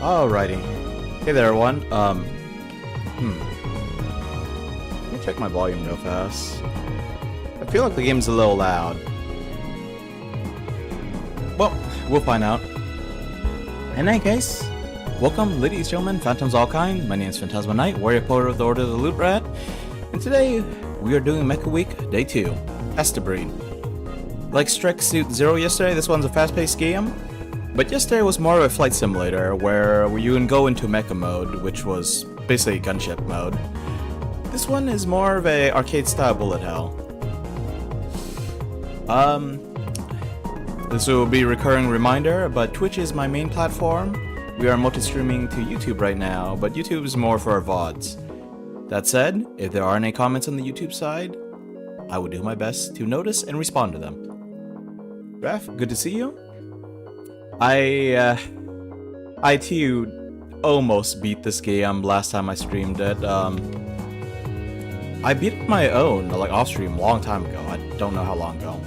Alrighty. Hey there, everyone. Let me check my volume real fast. I feel like the game's a little loud. Well, we'll find out. In any case, welcome, ladies, gentlemen, phantoms all kind. My name is Phantasma Knight, warrior poet of the Order of the Loot Rat, and today we are doing Mecha Week Day 2, Astebreed. Like Strike Suit Zero yesterday, this one's a fast-paced game. But yesterday was more of a flight simulator, where you can go into mecha mode, which was basically gunship mode. This one is more of a arcade-style bullet hell. This will be a recurring reminder, but Twitch is my main platform. We are multi-streaming to YouTube right now, but YouTube is more for our VODs. That said, if there are any comments on the YouTube side, I will do my best to notice and respond to them. Ref, good to see you. I too almost beat this game last time I streamed it. I beat it on my own, like off stream, a long time ago. I don't know how long ago.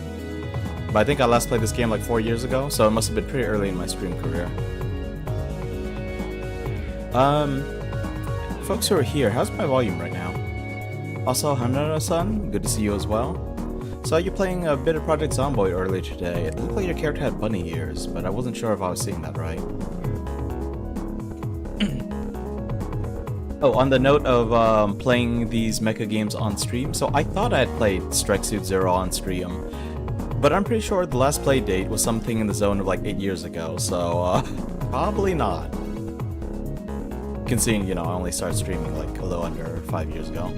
But I think I last played this game like 4 years ago, so it must have been pretty early in my stream career. Folks who are here, how's my volume right now? Also, Hanada-san, good to see you as well. Saw you playing a bit of Project Zomboid earlier today. It looked like your character had bunny ears, but I wasn't sure if I was seeing that right. Oh, on the note of playing these mecha games on stream, so I thought I had played Strike Suit Zero on stream, but I'm pretty sure the last play date was something in the zone of like 8 years ago, so probably not. Considering, you know, I only started streaming like a little under 5 years ago.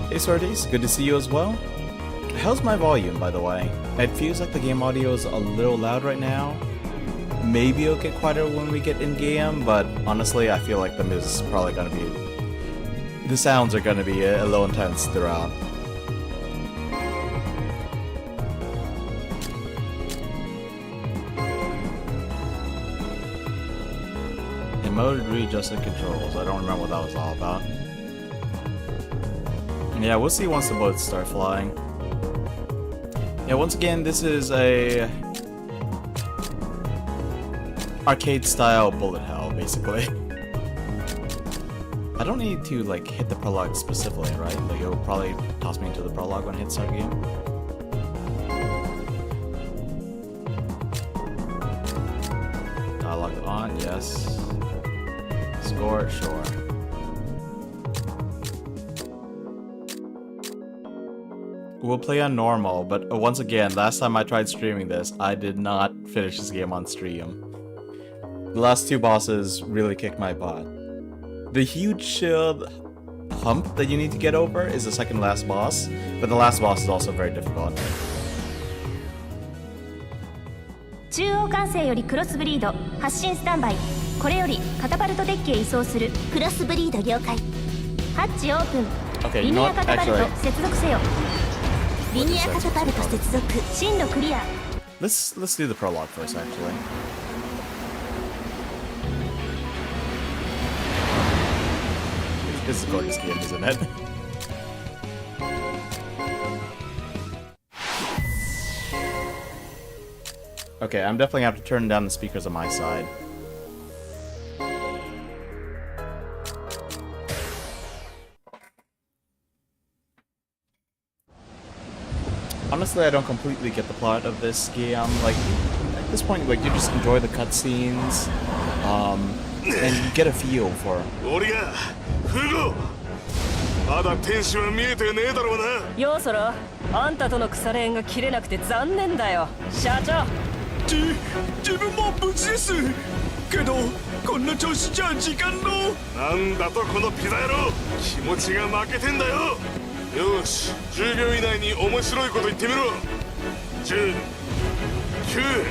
Hey Sorties, good to see you as well. How's my volume, by the way? It feels like the game audio is a little loud right now. Maybe it'll get quieter when we get in-game, but honestly, I feel like the music is probably gonna be... the sounds are gonna be a little intense throughout. Mode readjusted controls. I don't remember what that was all about. Yeah, we'll see once the boats start flying. Yeah, once again, this is a arcade-style bullet hell, basically. I don't need to like hit the prologue specifically, right? Like it'll probably toss me into the prologue when I hit start game. Dialogue on, yes. Score, sure. We'll play on normal, but once again, last time I tried streaming this, I did not finish this game on stream. The last two bosses really kicked my butt. The huge shield hump that you need to get over is the second last boss, but the last boss is also very difficult. 中央管制よりクロスブリード発進スタンバイ。これよりカタパルトデッキへ移送する。クロスブリード了解。ハッチオープン。リニアカタパルト接続せよ。リニアカタパルト接続。進路クリア。Let's do the prologue first, actually. This is a gorgeous game, isn't it? Okay, I'm definitely gonna have to turn down the speakers on my side. Honestly, I don't completely get the plot of this game. Like, at this point, like, you just enjoy the cutscenes, and you get a feel for. まだ天使は見えてねえだろうな。ようそろ、あんたとの腐れ縁が切れなくて残念だよ、社長。自分も無事です。けどこんな調子じゃ時間の。なんだとこのピザ野郎、気持ちが負けてんだよ。よし、10秒以内に面白いこと言ってみろ。10、9。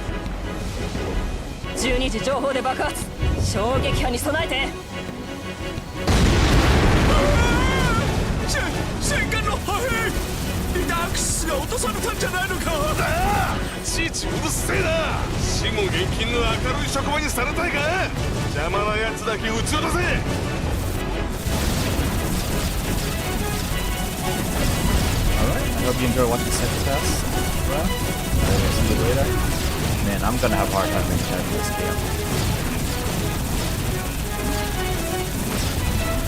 12時情報で爆発。衝撃波に備えて。戦艦の破片。リダークスが落とされたんじゃないのか。いちいちうるせえな。死後現金の明るい職場にされたいか。邪魔なやつだけ撃ち落とせ。I hope you enjoy watching Psychopaths. Well, I will see you later. Man, I'm gonna have a hard time making this game.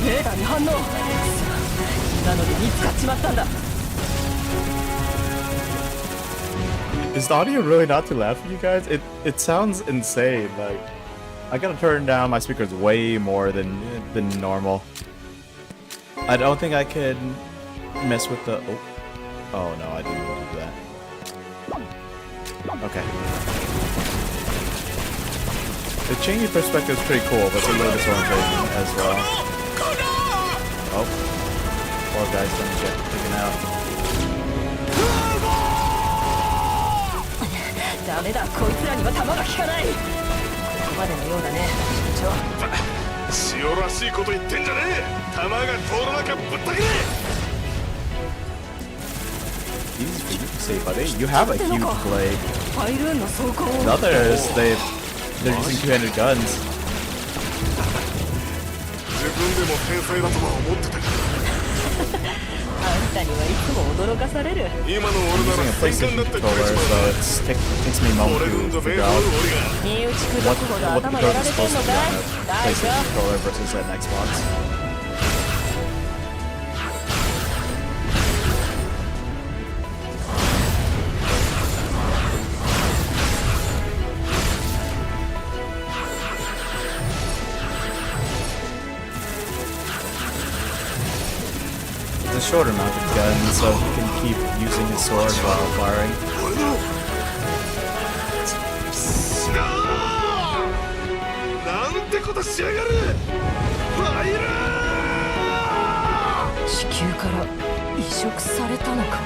レーダーに反応。なので見つかっちまったんだ。 Is the audio really not too loud for you guys? It sounds insane. Like I gotta turn down my speakers way more than normal. I don't think I could mess with the. Oh no, I didn't want to do that. Okay. The changing perspective is pretty cool, but it's a little disorientating as well. Oh, poor guy's gonna get taken out. ダメだ、こいつらには弾が効かない。ここまでのようだね、社長。塩らしいこと言ってんじゃねえ。弾が通らなきゃぶったけねえ。 Easy for you to say, buddy. You have a huge blade. ファイルーンの装甲を。 The others, they're using two-handed guns. 自分でも天才だとは思ってたけど。あんたにはいつも驚かされる。今の I'm 俺な using ら a 戦艦 PlayStation だってくれ controller, ちま so う。 it takes me a moment 俺軍 to とベー figure ル out 俺が。身内くど what くほど the 頭 controller やら is れてん supposed の to か be い。 on a 大丈 PlayStation controller versus an Xbox. It's a shorter mounted gun, so he can keep using his sword while firing. 俺の死なーなんてことしやがる。ファイラー。地球から移植されたのか。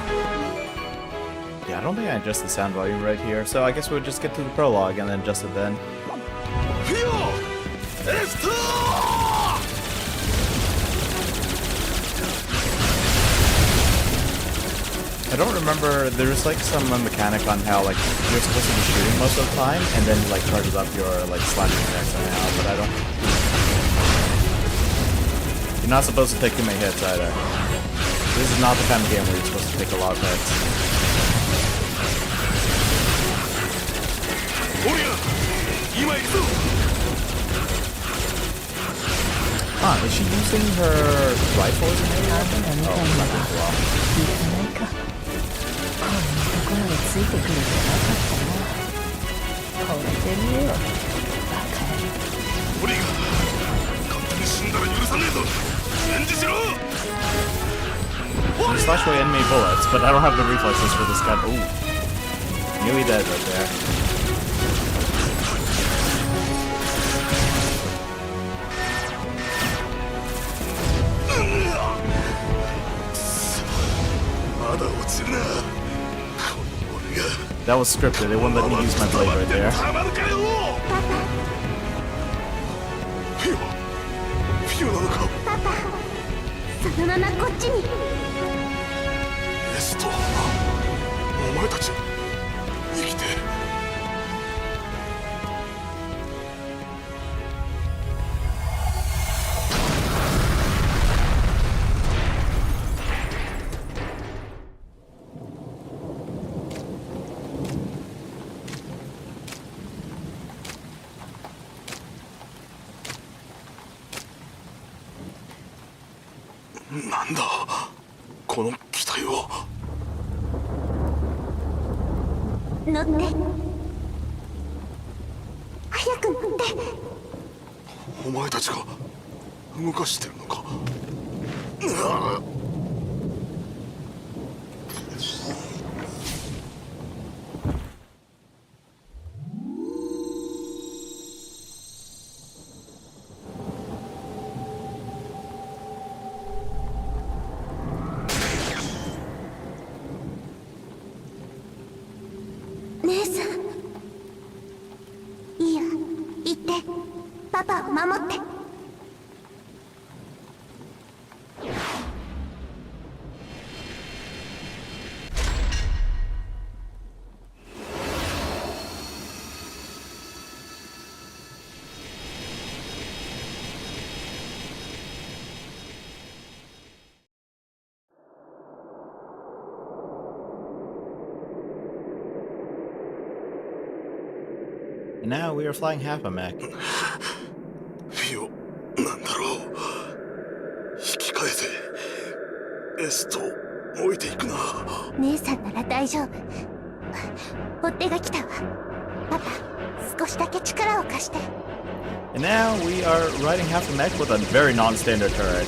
Yeah, I don't think I adjusted the sound volume right here, so I guess we'll just get to the prologue and then adjust it then. フィオエストー。 I don't remember, there's like some mechanic on how like you're supposed to be shooting most of the time and then like charges up your like slashing attack somehow, but I don't. You're not supposed to take too many hits either. This is not the kind of game where you're supposed to take a lot of hits. オリアン今行くぞ。 Ah, is she using her rifle as an air weapon? Oh, not that well. こんなところでついてくるんじゃなかったな。惚れてみよう。バカ。オリが勝手に死んだら許さねえぞ。返事しろ。 You can slash away enemy bullets, but I don't have the reflexes for this gun. Ooh. Nearly dead right there. まだ落ちるな。この俺が。 That was scripted, they wouldn't let me use my blade right there. たまるかよ。フィオなのか。パパそのままこっちに。エスト、お前たち生きて。 なんだこの機体は。乗って早く乗って。お前たちが動かしてるのか。姉さんいいよ行ってパパを守って。 And now we are flying half a mech. フィオなんだろう。エスト置いていくな。姉さんなら大丈夫。追っ手が来たわ。パパ、少しだけ力を貸して。 And now we are riding half a mech with a very non-standard turret.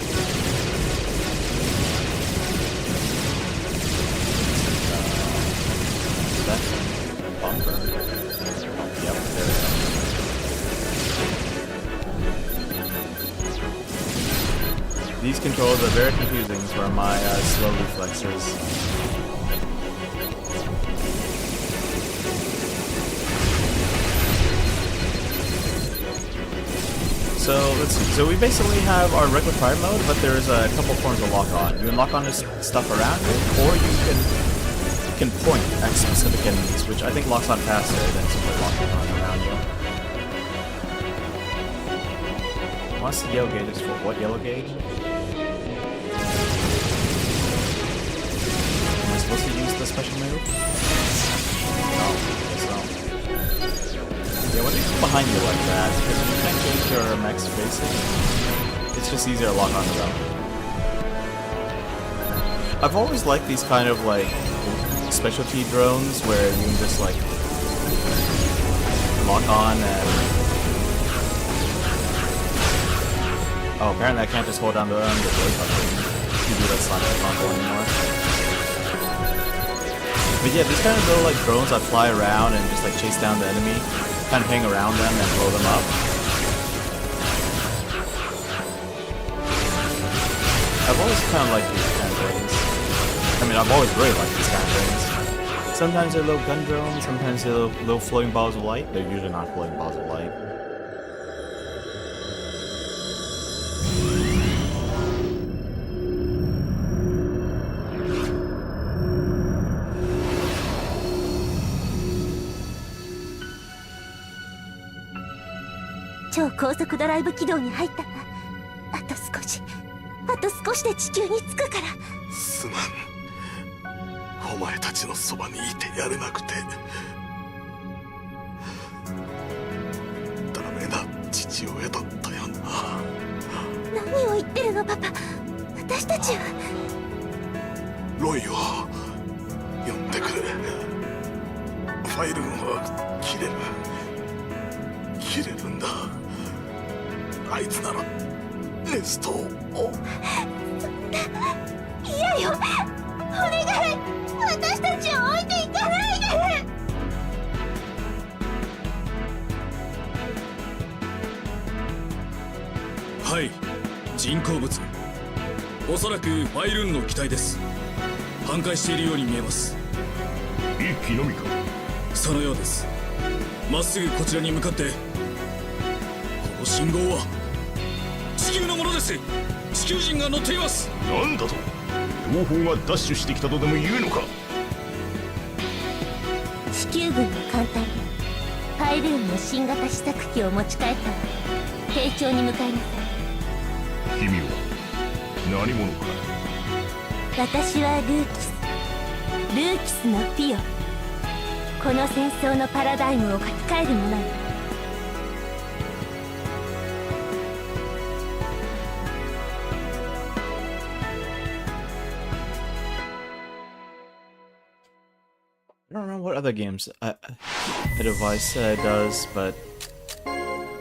That's a bumper. Yep, there we go. These controls are very confusing for my slow reflexes. So let's see. So we basically have our regular fire mode, but there's a couple forms of lock on. You can lock on to stuff around you, or you can point at specific enemies, which I think locks on faster than simply locking on around you. What's the yellow gauge is for? What yellow gauge? Am I supposed to use the special move? No, I guess not. Yeah, when they come behind you like that, because you can't change your mech's facing, it's just easier to lock onto them. I've always liked these kind of like specialty drones where you can just like lock on and... Oh, apparently I can't just hold down the joy button to do that Sonic combo anymore. But yeah, these kind of little like drones that fly around and just like chase down the enemy, kind of hang around them and blow them up. I've always kind of liked these kind of things. I mean, I've always really liked these kind of things. Sometimes they're little gun drones, sometimes they're little floating balls of light. They're usually not floating balls of light.超高速ドライブ軌道に入ったわ。あと少しで地球に着くから。すまん。お前たちのそばにいてやれなくて。ダメな父親だったよな。何を言ってるのパパ。私たちは。ロイを呼んでくれ。ファイルは切れるんだ。あいつならレストを。嫌よ、お願い、私たちを置いていかないで。はい、人工物、おそらくファイルーンの機体です。半壊しているように見えます。一気のみか。そのようです。まっすぐこちらに向かって。この信号は地球のものです。地球人が乗っています。なんだと、同胞がダッシュしてきたとでも言うのか。地球軍の艦隊、ファイルーンの新型試作機を持ち帰ったわ。兵長に向かいなさい。君は何者か。私はルーキスのフィオ。この戦争のパラダイムを書き換えるものよ。I don't remember what other games a device does, but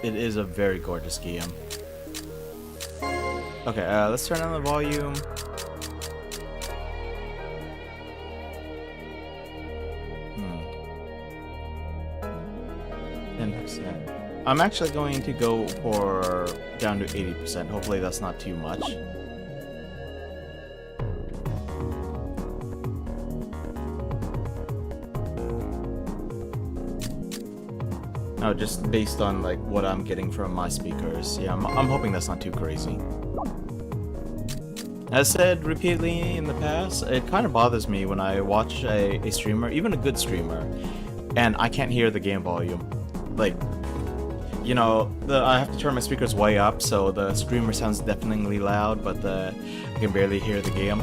it is a very gorgeous game. Okay, let's turn on the volume. I'm actually going to go for down to 80%. Hopefully that's not too much. No, just based on like what I'm getting from my speakers. Yeah, I'm hoping that's not too crazy. As said repeatedly in the past, it kind of bothers me when I watch a streamer, even a good streamer, and I can't hear the game volume. Like, you know, I have to turn my speakers way up, so the streamer sounds deafeningly loud, but I can barely hear the game.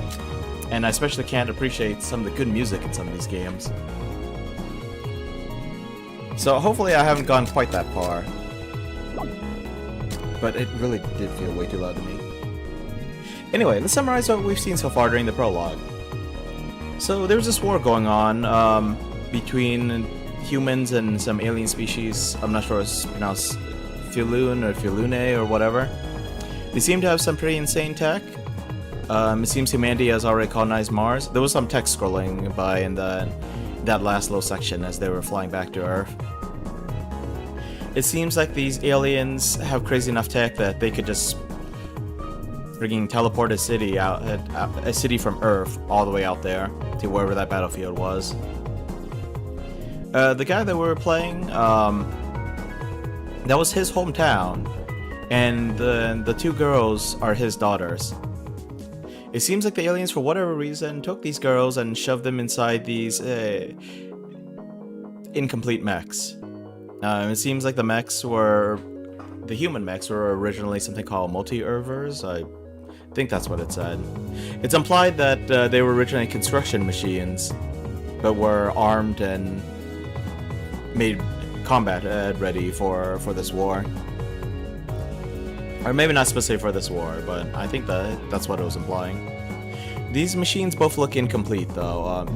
And I especially can't appreciate some of the good music in some of these games. So hopefully I haven't gone quite that far. But it really did feel way too loud to me. Anyway, let's summarize what we've seen so far during the prologue. So there's this war going on between humans and some alien species. I'm not sure it's pronounced Filun or Filune or whatever. They seem to have some pretty insane tech. It seems humanity has already colonized Mars. There was some text scrolling by in that last little section as they were flying back to Earth. It seems like these aliens have crazy enough tech that they could just freaking teleport a city from Earth all the way out there to wherever that battlefield was. The guy that we were playing, that was his hometown, and the two girls are his daughters. It seems like the aliens, for whatever reason, took these girls and shoved them inside these incomplete mechs. It seems like the human mechs were originally something called multi-ervers. I think that's what it said. It's implied that they were originally construction machines, but were armed and made combat ready for this war. Or maybe not specifically for this war, but I think that's what it was implying. These machines both look incomplete, though.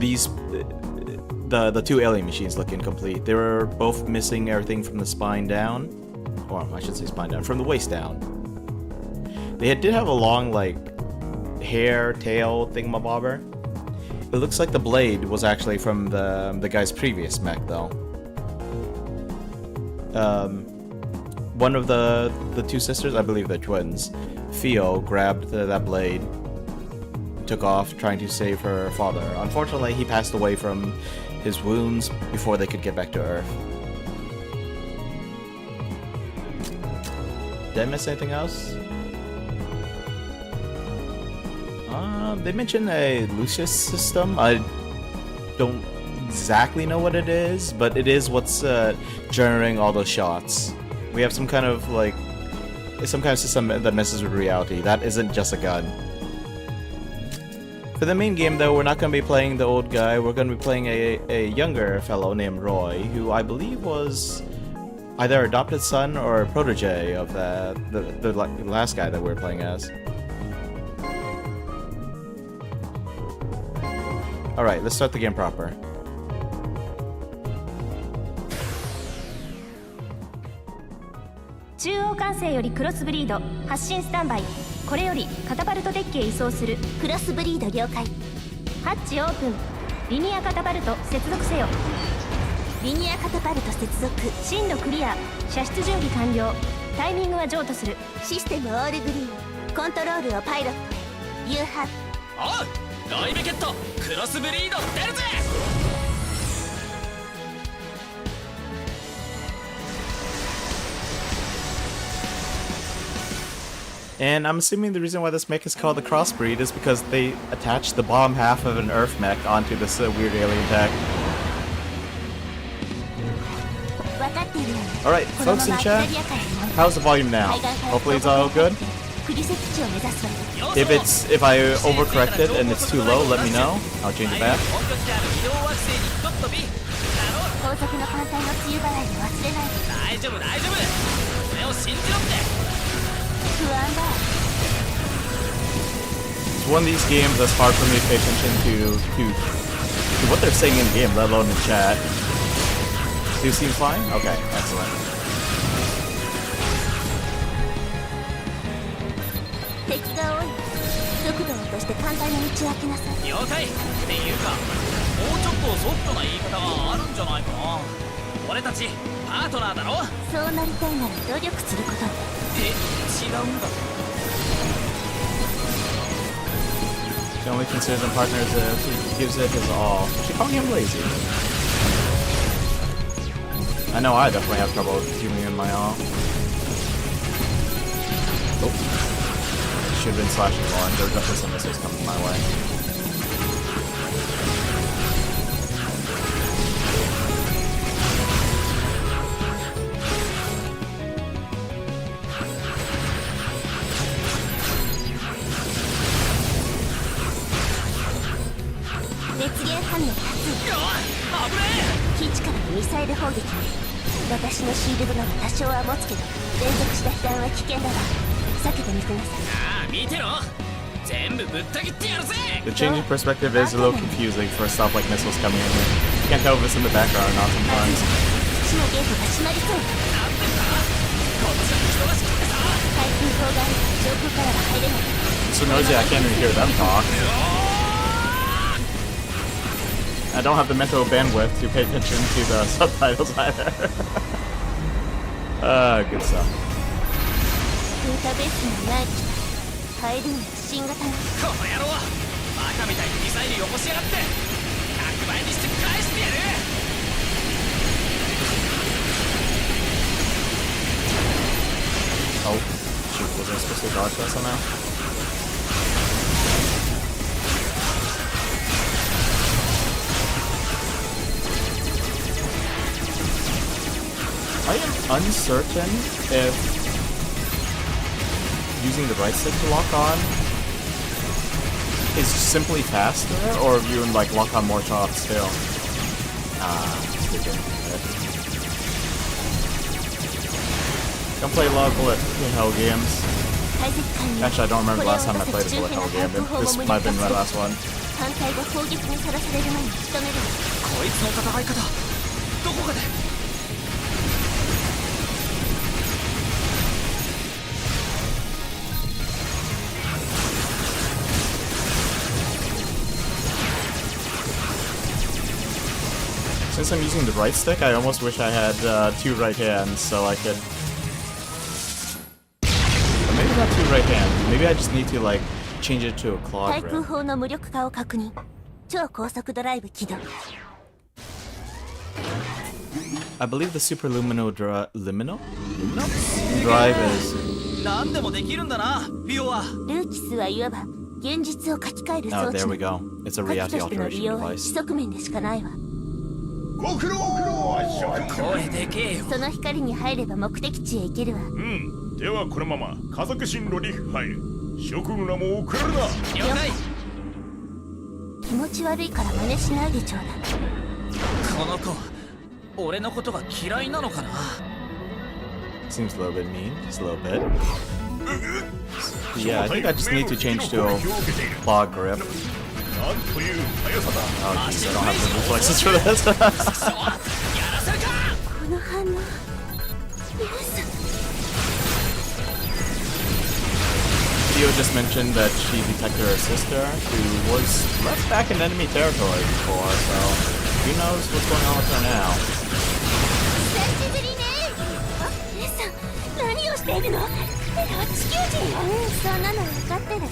The two alien machines look incomplete. They were both missing everything from the spine down. Or I should say spine down, from the waist down. They did have a long, like, hair, tail thingamabobber. It looks like the blade was actually from the guy's previous mech, though. One of the two sisters, I believe they're twins, Theo, grabbed that blade, took off trying to save her father. Unfortunately, he passed away from his wounds before they could get back to Earth. Did I miss anything else? They mentioned a Lucius system. I don't exactly know what it is, but it is what's generating all those shots. We have some kind of system that messes with reality. That isn't just a gun. For the main game, though, we're not going to be playing the old guy. We're going to be playing a younger fellow named Roy, who I believe was either adopted son or a protege of the last guy that we were playing as. Alright, let's start the game proper. And I'm assuming the reason why this mech is called the Crossbreed is because they attached the bottom half of an Earth mech onto this weird alien tech. Alright, folks in chat, how's the volume now? Hopefully it's all good. If I overcorrect it and it's too low, let me know. I'll change it back. It's one of these games that's hard for me to pay attention to what they're saying in game, let alone in chat. Do you seem fine? Okay, excellent. 敵が多い。速度を落として簡単に道を開けなさい。了解。っていうか、もうちょっとソフトな言い方があるんじゃないかな。俺たちパートナーだろ。そうなりたいなら努力することだ。違うんだ。She only considers them partners if he gives it his all. She's calling him lazy. I know I definitely have trouble giving him my all. Oh. Should have been slashing more, and there were definitely some missiles coming my way. The change in perspective is a little confusing for stuff like missiles coming in here. You can't tell if it's in the background or not sometimes. 基地のゲートが閉まりそう。対空砲があるから上空からは入れない。 It's so noisy I can't even hear them talk. I don't have the mental bandwidth to pay attention to the subtitles either. Good stuff. データベースにない機体。入るのは新型の。この野郎バカみたいにミサイルよこしやがって100倍にして返してやる Oh, shoot, was I supposed to dodge that somehow? I am uncertain if using the right stick to lock on is simply faster, or if you like lock on more shots still. Stupid. Don't play a lot of bullet hell games. Actually, I don't remember the last time I played a bullet hell game. This might have been my last one. 艦隊が砲撃にさらされる前に仕留める。こいつの戦い方どこかで Since I'm using the right stick, I almost wish I had 2 right hands so I could... Or maybe not 2 right hands. Maybe I just need to like change it to a claw 対空 grip. 砲の無力化を確認。超高速ドライブ起動。 I believe the super liminal liminal drive is... 何でもできるんだなビオは ルーキスはいわば現実を書き換える装 Oh, 置 there we な go. It's a の。火器 reality としての alteration 利用は device. 四側面でしかないわ。ご苦労声でけえよその光に入れば目的地へ行けるわ。ではこのまま家族進路に入る職務なも送るな了解気持ち悪いから真似しないでちょうだい。この子俺のことが嫌いなのかな Seems a little bit mean, just a little bit. Yeah, I think I just need to change to a claw grip. なんという速さだ Oh, geez, I don't have the reflexes for this. やらせるかこの反応。ユウさん。 Theo just mentioned that she detected her sister, who was left back in enemy territory before, so who knows what's going on with her now. 久しぶりね。あ、ユウさん、何をしているの？地球人よ。そんなの分かってれば。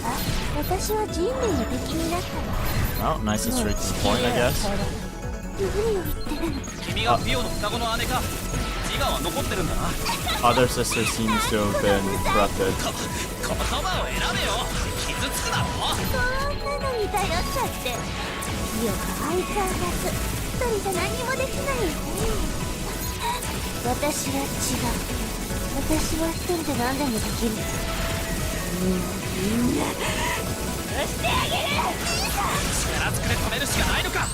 私は人類の敵になったの。 Well, nice and straight to the point, I guess. 何を言ってるの？君がビオの双子の姉か自我は残ってるんだな Other sister seems to have been corrupted. 言葉を選べよ傷つくだろこんなのに頼っちゃって。ビオかあいつは夏。一人じゃ何もできないよね。私は違う。私は一人で何でもできる。みんな殺してあげる。力ずくで止めるしかないのか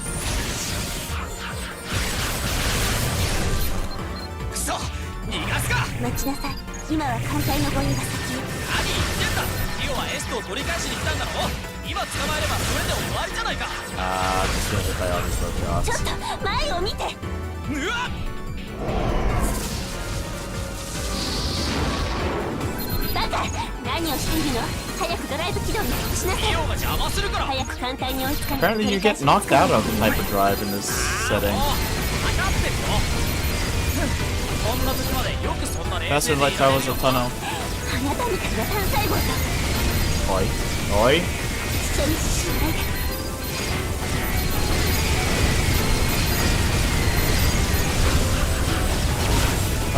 クソ逃がすか待ちなさい。今は艦隊の護衛が先よ。何言ってんだビオはエストを取り返しに来たんだろ今捕まえればそれで終わりじゃないか Just gonna hit by all these little ちょ shots. っと前を見て。うわっバカ、何をしているの？早くドライブ起動にしなさい。ビオが邪魔するから早く艦隊に追いつかない。 Apparently you get knocked out of hyperdrive in this setting. 分かってるよこんな時までよくそんな冷 Faster 静 than で light いられ travels る a tunnel. あなたみたいな単細胞と Oi. Oi. 一緒に死ないで。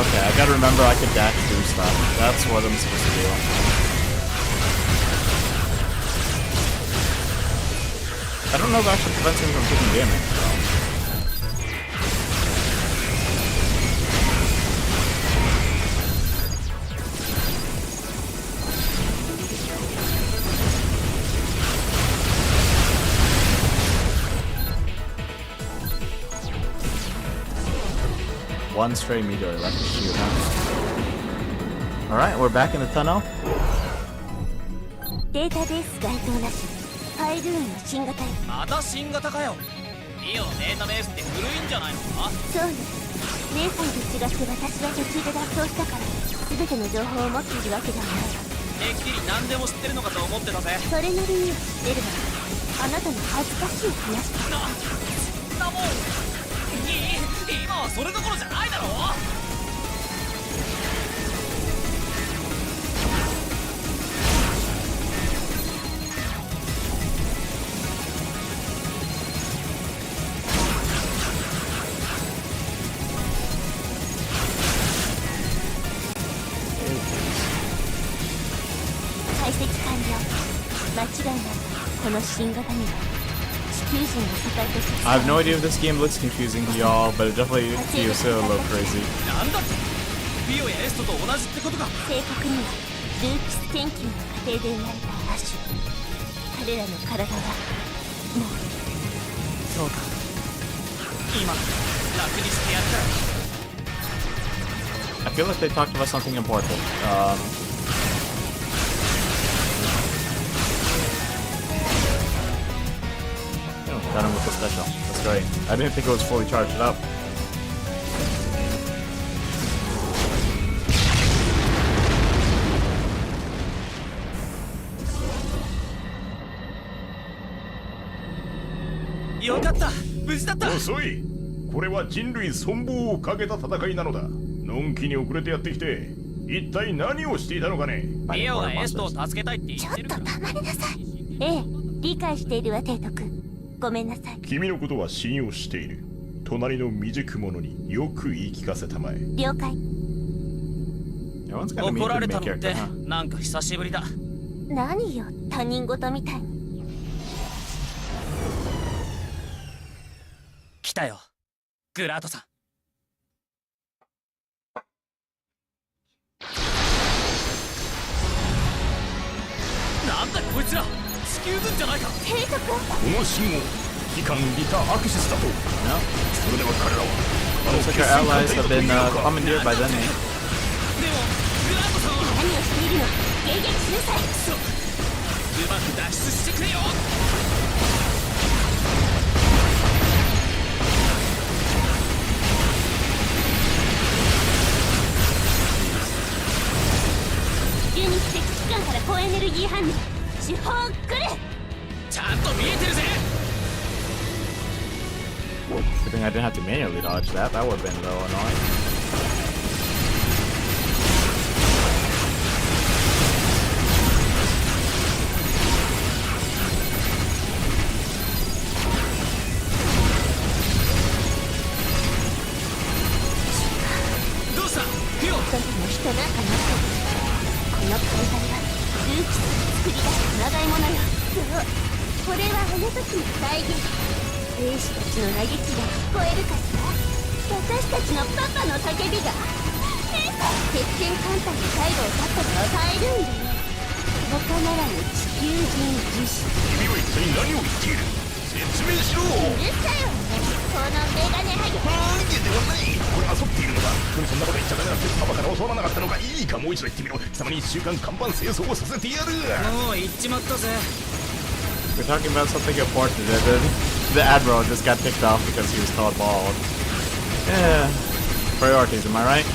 Okay, I gotta remember I could dash through stuff. That's what I'm supposed to do. I don't know if that actually prevents him from taking damage, though. One stray meteor left to shoot, huh? Alright, we're back in the tunnel. データベース該当なし。ファイルーンの新型よ。また新型かよ。リオのデータベースって古いんじゃないのか。そうね。姉さんと違って私は途中で脱走したから全ての情報を持っているわけではないわ。てっきり何でも知ってるのかと思ってたぜ。それなりには知ってるわ。あなたの恥ずかしい話だ。そんなもん今はそれどころじゃないだろう。解析完了。間違いない。この新型には地球人の世界として I have no idea if this game looks confusing to y'all, but it definitely feels a little crazy. なんだってリオやエストと同じってことか。正確にはルーキス研究の過程で生まれた亜種。彼らの体はもうそうか。今楽にしてやったら。I feel like they talked about something important. Got him with the special. That's great. I didn't think it was fully charged up.遅い。これは人類存亡をかけた戦いなのだ。のんきに遅れてやってきて一体何をしていたのかね。リオがエストを助けたいって言ってるから。ちょっと黙りなさい。ええ、理解しているわ、提督。ごめんなさい。君のことは信用している。隣の未熟者によく言い聞かせたまえ。了解。 No one's gonna meet 怒ら the れ main たのって character, huh? なんか久しぶりだ。何よ、他人事みたいに。来たよグラートさん。なんだこいつら地球軍じゃないか。提督。この信号機関リタアクシスだと。それでは彼らは Looks like our allies have been commandeered by them. でもグラートさんは何をしているの。迎撃しなさい。そううまく脱出してくれよ。ユニス敵機関から高エネルギー反応。手法をくれ。ちゃんと見えてるぜ。 Good thing I didn't have to manually dodge that. That would have been a little annoying.どうしたリオ。どれも人なんかなってる。この体はルーキスが作り出したまがいものよ。そう、これはあの時の再現。兵士たちの嘆きが聞こえるかしら。私たちのパパの叫びが。鉄拳艦隊の最後を絶ったのはファイルーンだよ。他ならぬ地球人自身。君は一体何を言っている。説明しろ。うるさいわね、このメガネハゲ。ハゲではない。これは遊っているのだ。でもそんなこと言っちゃダメだってパパから教わらなかったのか。いいかもう一度言ってみろ。貴様に1週間看板清掃をさせてやる。もう行っちまったぜ。 We're talking about something important. The admiral just got picked off because he was called bald. Yeah. Priorities, am I right?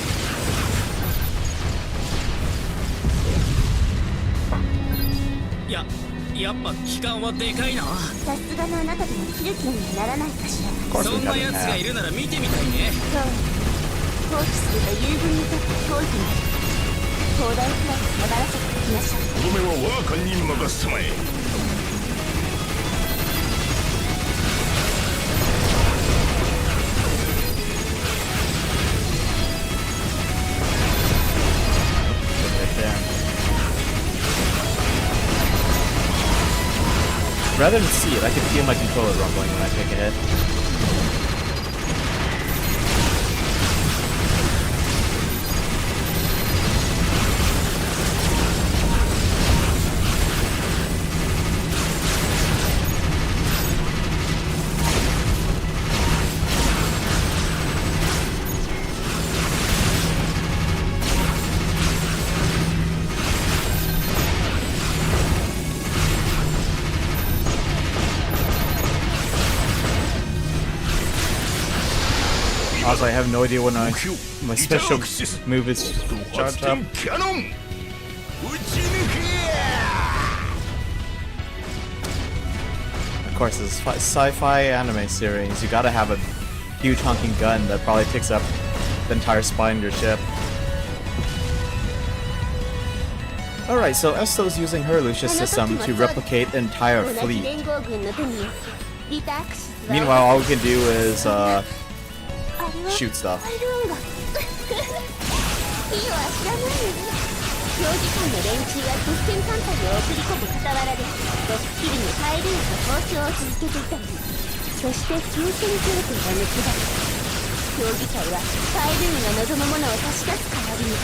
やっぱ機関はでかいな。さすがのあなたでも切る気にはならないかしら。 Of course そ we んな got 奴 it が now. いるなら見てみたいね。そう、放棄すれば友軍にとって脅威になる。砲台クラス粘らせていきましょう。とどめは我が艦に任せたまえ。Rather than see it, I can feel my controller rumbling when I take a hit. I have no idea when my special move is charged up. キャノン撃ち抜け Of course, this is sci-fi anime series. You gotta have a huge honking gun that probably takes up the entire spine of your ship. Alright, so Esto's using her Lucius system to replicate an entire fleet. Meanwhile, all we can do is shoot stuff. 長時間の連中は特戦艦隊を送り込む傍らでロッキリにハイルーンと交渉を続けていたの。そして急戦協定が結ばれ協議会はハイルーンが望むものを差し出す代わりに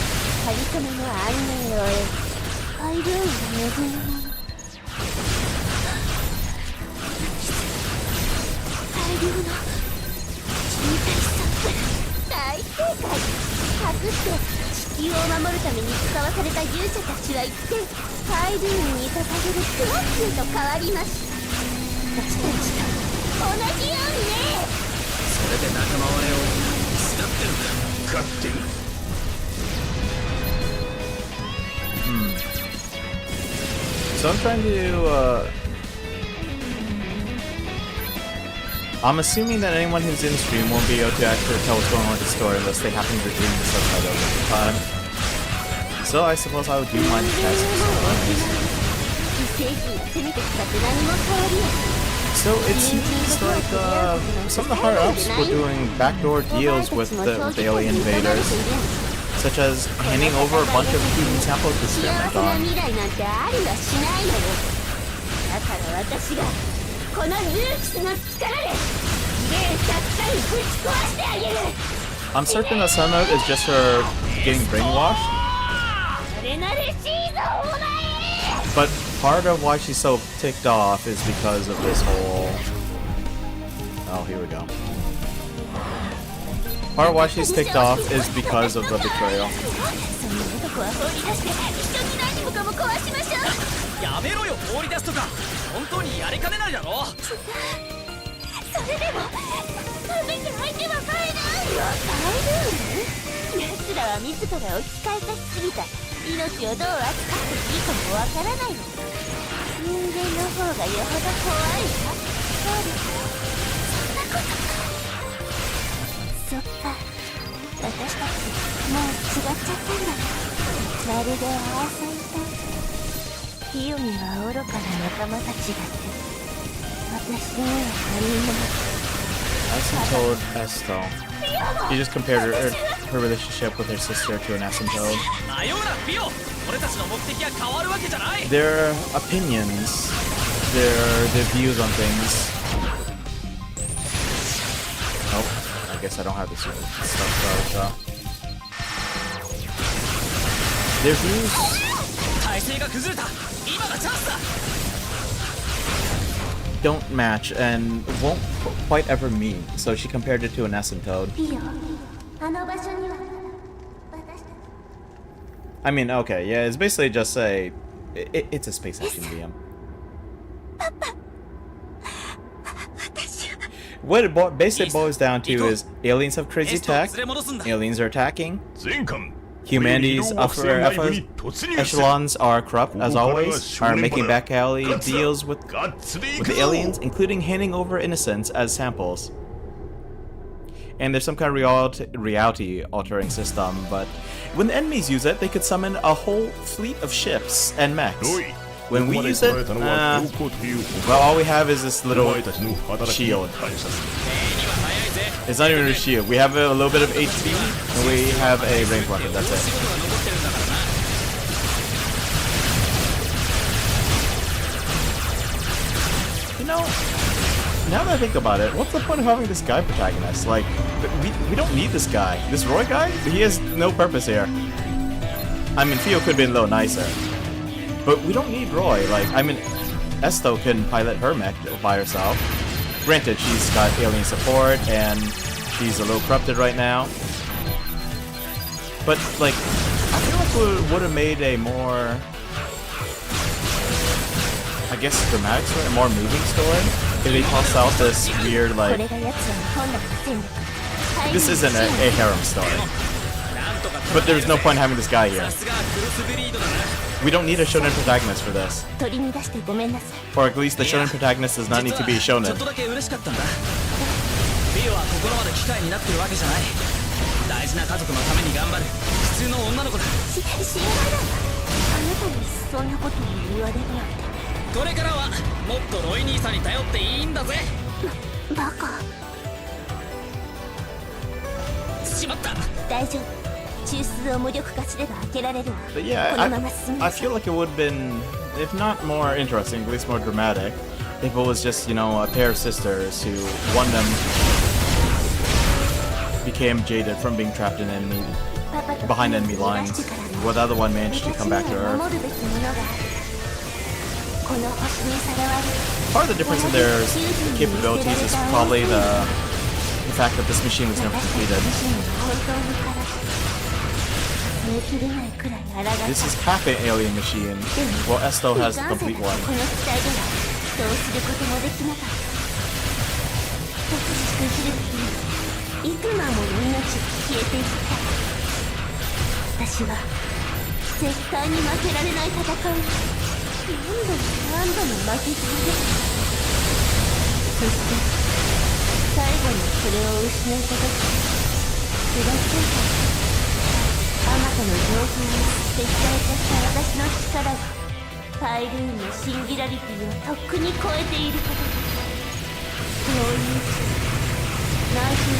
仮初めの安寧を得ハイルーンが望むもの大量の人体差大正解隠して地球を守るために使わされた勇者たちは一転ハイルーンに捧げるクロッキーと変わりました私たちと同じようにねそれで仲間割れを手伝ってるんだ勝手に So I'm trying to, I'm assuming that anyone who's in stream won't be able to actually tell what's going on with the story unless they happen to read the subtitles at the time. So I suppose I would do my best. So it seems like some of the higher ups were doing backdoor deals with the alien invaders, such as handing over a bunch of human samples to experiment on. このルークスの力で霊たったりぶち壊してあげる I'm certain that some of it is just her getting brainwashed. それなれしいぞお前 But part of why she's so ticked off is because of this whole... Oh, here we go. Part of why she's ticked off is because of the betrayal. そんな男は放り出して一つ何もかも壊しましょうやめろよ放り出すとか本当にやりかねないだろそれでも食べて相手はファイルーン奴らは自らを機械化しすぎた命をどう扱っていいかもわからないの人間の方がよほど怖いわそうですかそんなことそっか私たちもう違っちゃったんだまるでアーサイタイヒヨには愚かな仲間たちがいて私には他人の Asymptote Esto. He just compared her relationship with her sister to an asymptote. 迷うなピオ俺たちの目的は変わるわけじゃない Their opinions, their views on things. Oh, I guess I don't have this stuff charged up. Their views 体勢が崩れた今がチャンスだ don't match and won't quite ever meet, so she compared it to an asymptote. ピオあの場所には私たち I mean, okay, yeah, it's basically just it's a space action VM. What it basically boils down to is aliens have crazy tech, aliens are attacking, 全艦 humanity's upper echelons are corrupt as always, are making back alley deals with the aliens, including handing over innocents as samples. And there's some kind of reality altering system, but when the enemies use it, they could summon a whole fleet of ships and mechs. When we use it, well, all we have is this little shield. It's not even a shield. We have a little bit of HP, and we have a ranged weapon. That's it. You know, now that I think about it, what's the point of having this guy protagonist? Like, we don't need this guy. This Roy guy? He has no purpose here. I mean, Theo could have been a little nicer. But we don't need Roy. Like, I mean, Esto can pilot her mech by herself. Granted, she's got alien support, and she's a little corrupted right now. But, like, I feel like we would have made a more, I guess, dramatic story, a more moving story, if they tossed out this weird, like, this isn't a harem story. But there's no point having this guy here. We don't need a shonen protagonist for this. 取り乱してごめんなさい Or at least the shonen protagonist does not need to be a ちょ shonen. っとだけ嬉しかったんだリオはここまで機会になってるわけじゃない大事な家族のために頑張る普通の女の子だ心外だわあなたにそんなことを言われるなんてこれからはもっとロイ兄さんに頼っていいんだぜバカしまった大丈夫中枢を無力化すれば開けられるわ But yeah, このまま進む I feel like it would have been, if not more interesting, at least more dramatic, if it was just, you know, a pair of sisters who one of them became jaded from being trapped in enemy, パパと behind enemy lines, while the other one managed to come back to 私には Earth. 守るべきものがあるこの星にさらわれ Part of the difference in their capabilities is probably the fact that this machine was never completed. 本当にから耐えきれないくらい抗った This is half an alien machine, while Esto has the complete one. この機体ではどうすることもできなかった突縮する日に幾万もの命が消えていった私は絶対に負けられない戦いを何度も負け続けたそして最後にそれを失った時気がついたあまたの情報を撤退した私の力がパイルーンのシンギュラリティをとっくに超えていることそういう内心に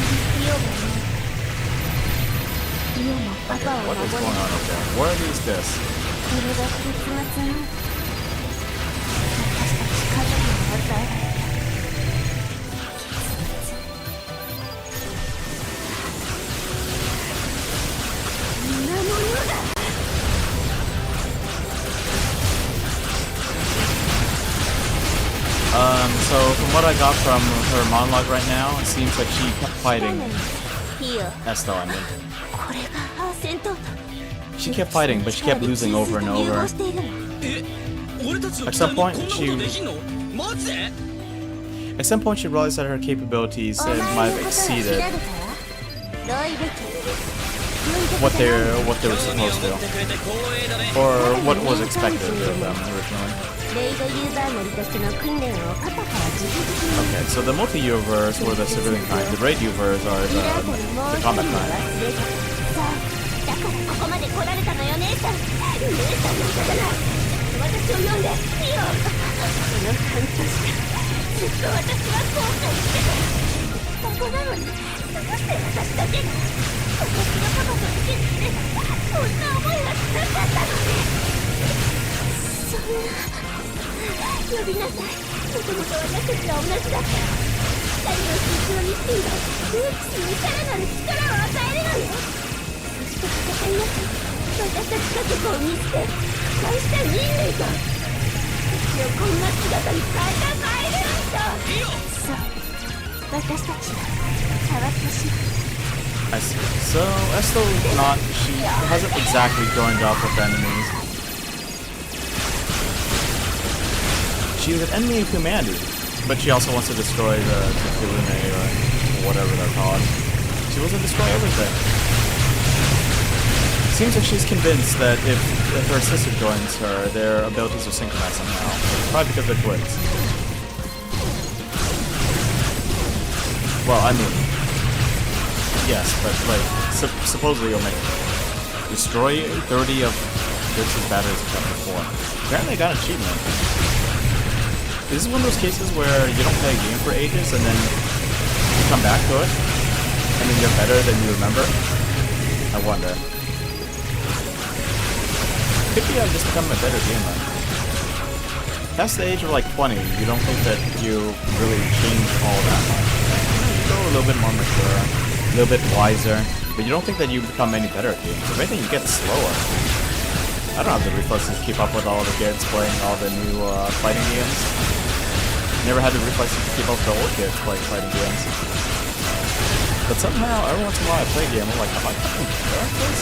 イオがないイオもパパを What 守 is れ going on up there? What are these discs? それが結末なんだ私たち家族に与えられた So from what I got from her monologue right now, it seems like she kept fighting イオ Esto, I mean. これが戦闘だ She kept fighting, but she kept losing over and over. え俺たちの At 機体 some にこん point, なこ she とできんのマジで at some point she realized that her capabilities お前の might こと have は調べ exceeded たわロイベキ what they were supposed to, ってくれて光栄だね or what was expected of them originally. レイドユーザー乗りとしての訓練をパパから直々に Okay, so the multi-universe were the civilian kind, the raid universe are ミラートにもう the 一人 combat も kind. 忘れたそうだからここまで来られたのよ姉さん姉さんの歌じゃない私を呼んでミオこの半年ずっと私は後悔してたここなのにどうして私だけが私のパパと好きにしてそんな思いはしなかったのにそんな呼びなさいもともと私たちは同じだった二人の心情にシンがルークスにさらなる力を与えるのよそして戦いなさい私たち家族を見捨て破壊した人類と私をこんな姿に変えたパイルーンとそう私たちは変わってしまう I see. So Esto's not, she hasn't exactly joined up with enemies. She's an enemy of humanity, but she also wants to destroy the Kulune or whatever they're called. She wants to destroy everything. Seems like she's convinced that if her sister joins her, their abilities will synchronize somehow. Probably because they're twins. Well, I mean, yes, but like supposedly you'll make destroy 30 of Dix's batteries in chapter 4. Apparently I got an achievement. This is one of those cases where you don't play a game for ages and then you come back to it and then you're better than you remember. I wonder. Could be I've just become a better gamer. Past the age of like 20, you don't think that you really change all that much. You go a little bit more mature, a little bit wiser, but you don't think that you become any better at games. If anything, you get slower. I don't have the reflexes to keep up with all the kids playing all the new fighting games. Never had the reflexes to keep up with the old kids playing fighting games. But somehow, every once in a while I play a game, I'm like, am I fucking better at this?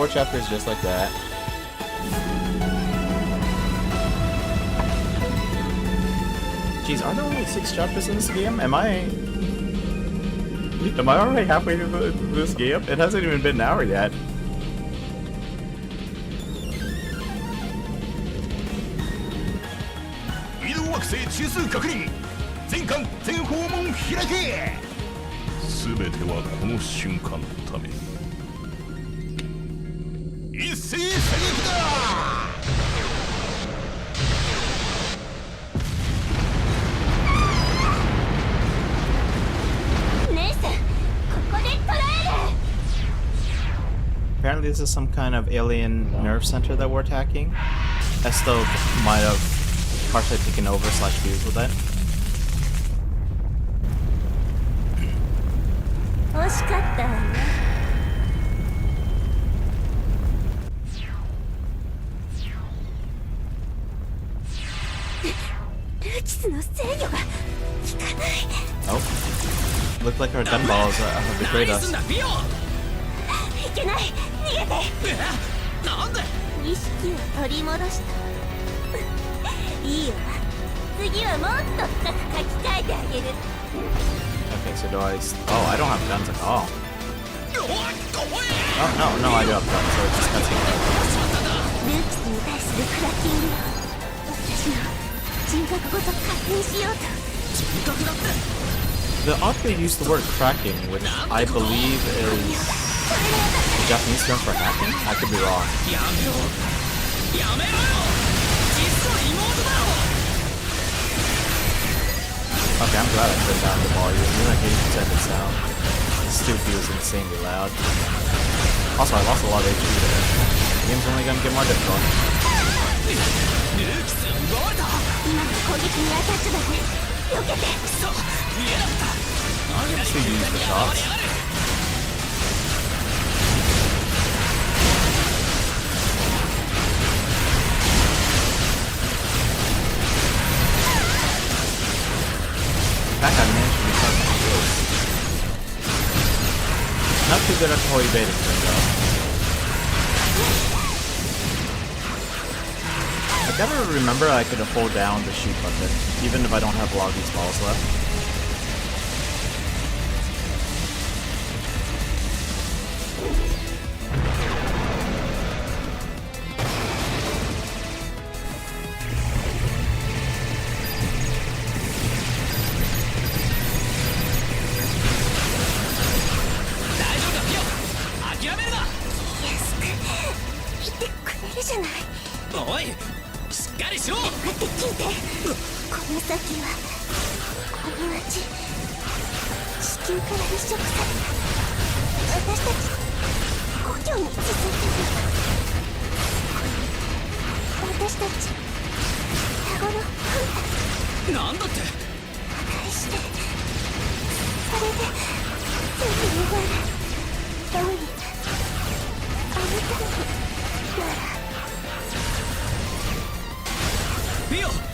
4 chapters just like that. Jeez, are there only 6 chapters in this game? Am I already halfway through this game? It hasn't even been an hour yet. 移動惑星中枢確認全艦全訪問開け全てはこの瞬間のために一斉射撃だ姉さんここで捕らえる Apparently this is some kind of alien nerve center that we're attacking. Esto might have partially taken over / fused with that. 惜しかったわねルキスの制御が効かない Oh. Looked like our gun balls have betrayed 何す us. んだビオ。いけない逃げてなんで。意識を取り戻したいいよ次はもっと深く書き換えてあげる Okay, so do I... Oh, I don't have guns at all. おい怖え。 Oh, no, I do have guns, so it's just cutscene. ルーキスに対するクラッキングを私の人格ごと勝手にしようと人格だって。 The author used the word cracking, which I believe is the Japanese term for hacking? I could be wrong. やめろやめろよ。実は妹だろ。 Okay, I'm glad I turned down the volume. Even like 80% of sound. It still feels insanely loud. Also, I lost a lot of HP there. The game's only gonna get more difficult. ルーキス奪われた。今の攻撃にアタッチだね避けてくそ見えなかった。 To use the shots. Back I managed to be fucking good. Not too good at toy baiting though. I gotta remember I could hold down the shoot button, even if I don't have a lot of these balls left.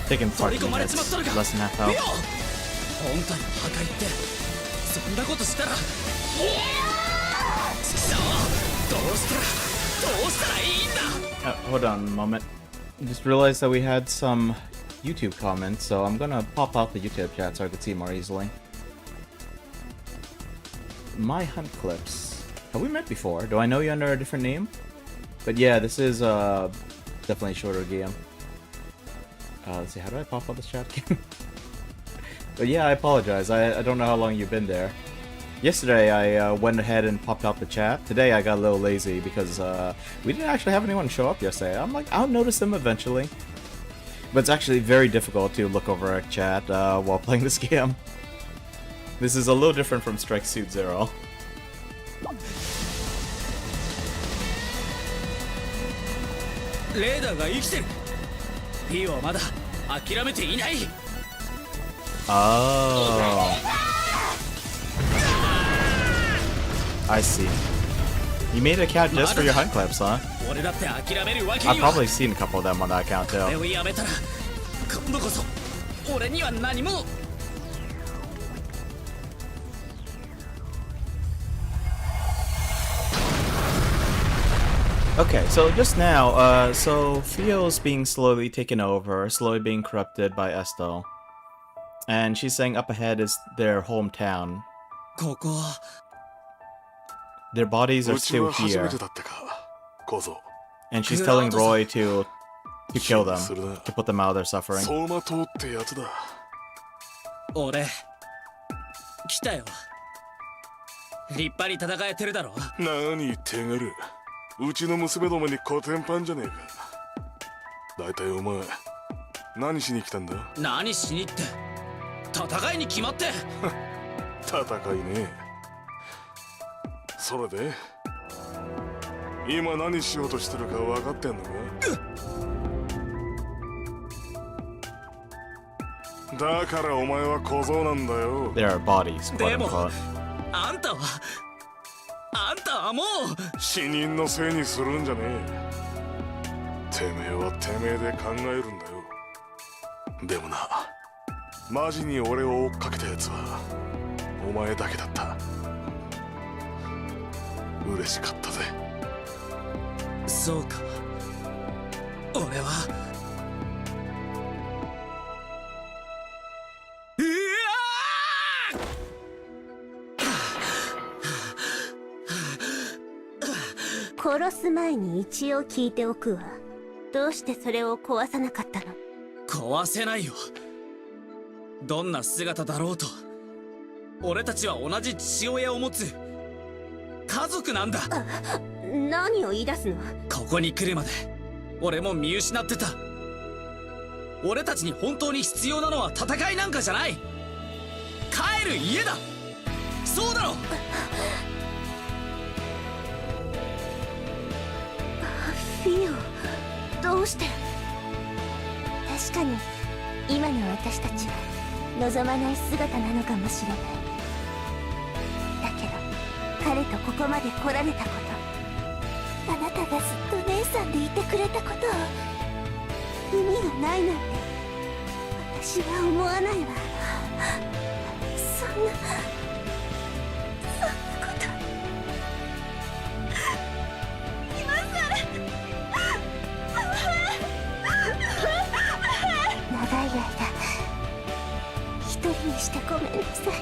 Taking part in that's less than half health. 本体の破壊ってそんなことしたらそうどうしたらいいんだ Hold on a moment. Just realized that we had some YouTube comments, so I'm gonna pop out the YouTube chat so I can see more easily. My Hunt Clips. Have we met before? Do I know you under a different name? But yeah, this is definitely a shorter game. Let's see, how do I pop out this chat again? But yeah, I apologize. I don't know how long you've been there. Yesterday, I went ahead and popped out the chat. Today, I got a little lazy because we didn't actually have anyone show up yesterday. I'm like, I'll notice them eventually. But it's actually very difficult to look over a chat while playing this game. This is a little different from Strike Suit Zero. レーダーが生きてる。ピオはまだ諦めていない。Oh. I see. You made an account just for your hunt clips, huh? 俺だって諦めるわけに I've は。 probably seen a couple of them on that account これ too. をやめたら今度こそ俺には何も。Okay, so just now, so Theo's being slowly taken over, slowly being corrupted by Estel. And she's saying up ahead is their hometown. ここは Their bodies are うち still は初め here. てだったか小僧 And she's telling Roy to kill them, するな to put them out of their suffering. 相馬灯ってやつだ俺来たよ。立派に戦えてるだろ。何手軽うちの娘どもにコテンパンじゃねえかだいたいお前何しに来たんだ何しにって戦いに決まって。戦いねそれで今何しようとしてるか分かってんのかだからお前は小僧なんだよ There are bodies, quote でも unquote. あんたはもう死人のせいにするんじゃねえてめえはてめえで考えるんだよでもなマジに俺を追っかけたやつはお前だけだった嬉しかったぜそうか。俺は殺す前に一応聞いておくわ。どうしてそれを壊さなかったの？壊せないよ。どんな姿だろうと俺たちは同じ父親を持つ家族なんだ。何を言い出すの？ここに来るまで俺も見失ってた。俺たちに本当に必要なのは戦いなんかじゃない。帰る家だ。そうだろ。フィオ、どうして？確かに今の私たちは望まない姿なのかもしれない。だけど彼とここまで来られたこと、あなたがずっと姉さんでいてくれたことを意味がないなんて私は思わないわ。そんなこと今さら長い間一人にしてごめんなさい。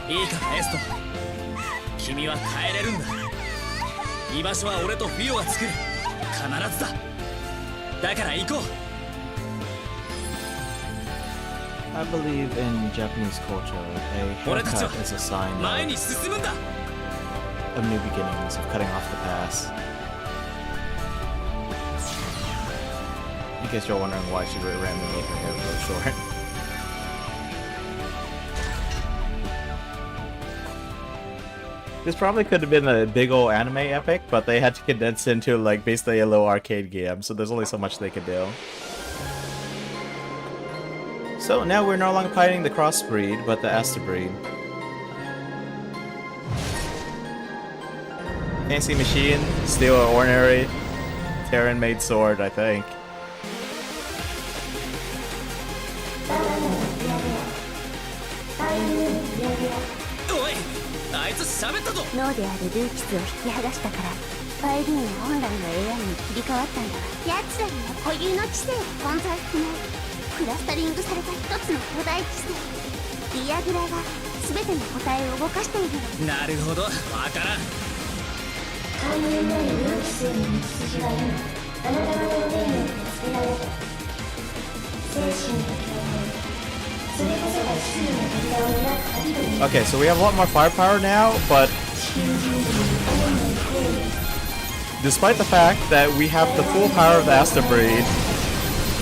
いいからエスト、君は帰れるんだ。居場所は俺とフィオが作る。必ずだ。だから行こう。 I believe in Japanese culture, a 俺たちは haircut is a sign 前に進むんだ。 of new beginnings, of cutting off the past. In case you're wondering why she randomly made her hair grow short. This probably could have been a big old anime epic, but they had to condense into like basically a little arcade game, so there's only so much they could do. So now we're no longer fighting the crossbreed, but the Astebreed. Fancy machine, still an ordinary Terran-made sword, I think. おい、あいつ喋ったぞ。脳であるルーキスを引き剥がしたからファイルーンは本来の AI に切り替わったんだわ。奴らには固有の知性が存在しない。クラスタリングされた一つの巨大知性ディアグラが全ての個体を動かしているの。なるほど、わからん。関連のあるルーキスへの道筋は今あなた方の手によってつけられた。精神の共鳴、それこそが真の扉を開く鍵という。 Okay, so we have a lot more firepower now, but despite the fact that we have the full power of the Astebreed,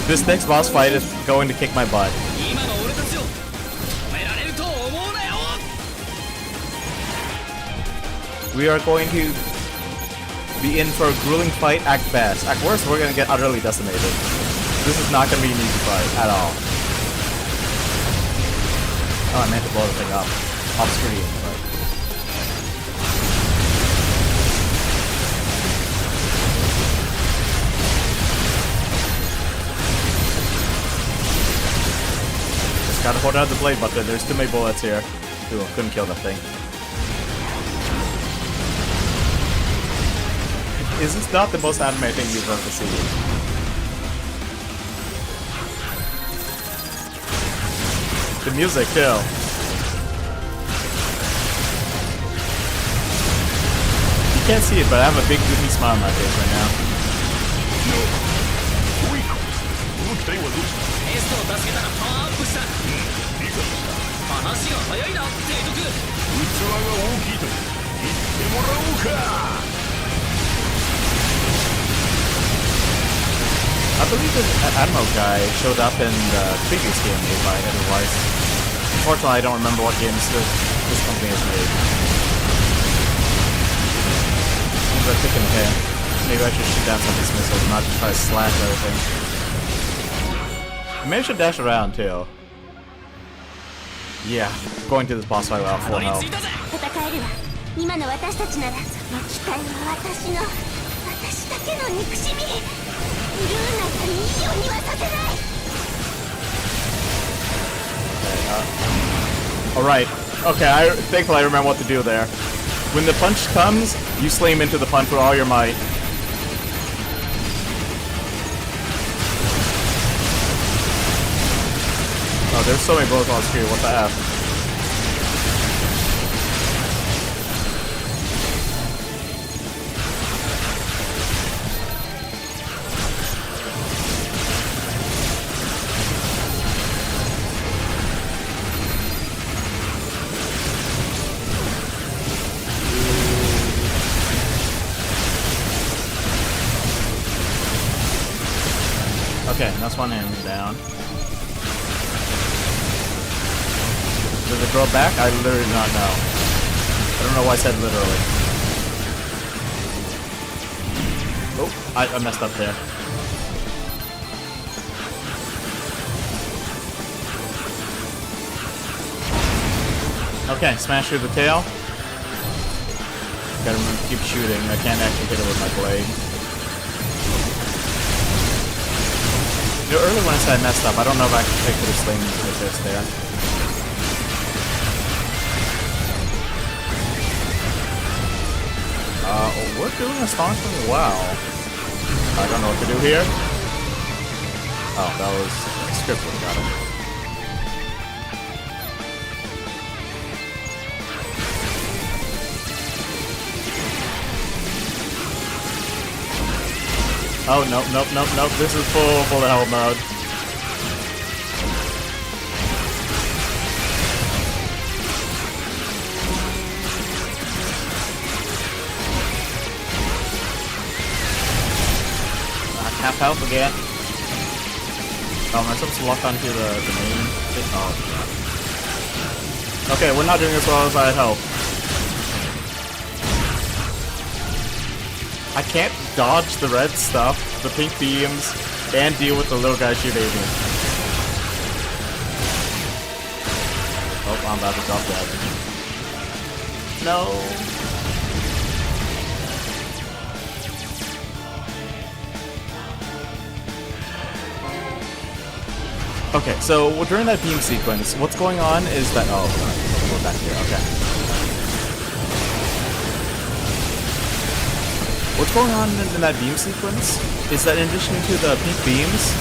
this next boss fight is going to kick my butt. 今の俺たちを止められると思うなよ。 We are going to be in for a grueling fight at best. At worst, we're going to get utterly decimated. This is not going to be an easy fight at all. Oh, I meant to blow the thing up off screen, but... Just gotta hold out the blade button. There's too many bullets here. Ooh, couldn't kill that thing. Is this not the most anime thing you've ever seen? The music, too. You can't see it, but I have a big goofy smile on my face right now. この機体はどうした？エストを助けたらパワーアップした。理解した。話が早いな、提督。器が大きいと言ってもらおうか。I believe the Admiral guy showed up in the previous game made by Otherwise. Unfortunately, I don't remember what games this company has made. Maybe I'm thinking, okay, maybe I should shoot down some of these missiles and not just try to slash everything. Maybe I should dash around too. Yeah, going to this boss fight without full health. 戦えるわ。今の私たちならその機体は私だけの憎しみ。ルーナがいいようにはさせない。Alright. Okay, thankfully I remember what to do there. When the punch comes, you slam into the punch with all your might. Oh, there's so many bullets on screen, what the F? Okay, that's one enemy down. Does it grow back? I literally do not know. I don't know why I said literally. Oh, I messed up there. Okay, smash through the tail. Gotta remember to keep shooting. I can't actually hit it with my blade. You know, earlier when I said I messed up, I don't know if I could have slain into the fist there. We're doing astonishingly well. I don't know what to do here. Oh, that was scripted, got it. Oh, nope, this is full bullet hell mode. Half health again. Oh, am I supposed to lock onto the main thing? Oh, yeah. Okay, we're not doing as well as I'd hoped. I can't dodge the red stuff, the pink beams, and deal with the little guy shooting me. Oh, I'm about to drop that. No. Okay, so during that beam sequence, what's going on is that... Oh, we're back here, okay. What's going on in that beam sequence is that in addition to the pink beams,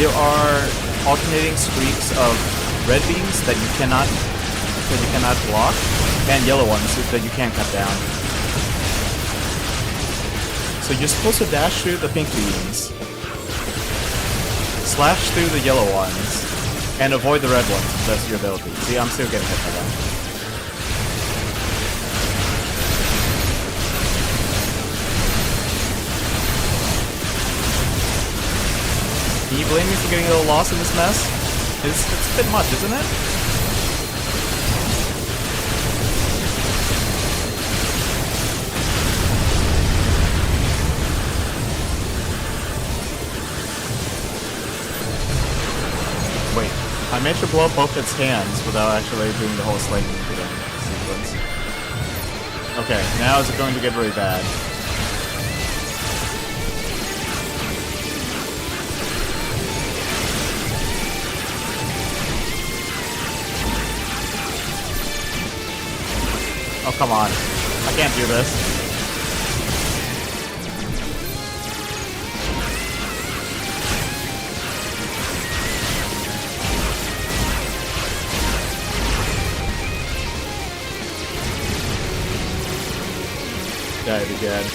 there are alternating streaks of red beams that you cannot block, and yellow ones that you can't cut down. So you're supposed to dash through the pink beams, slash through the yellow ones, and avoid the red ones if that's your ability. See, I'm still getting hit by them. Can you blame me for getting a little lost in this mess? It's a bit much, isn't it? Wait, I managed to blow up both its hands without actually doing the whole slinging into them sequence. Okay, now is it going to get really bad? Oh, come on. I can't do this. Died again.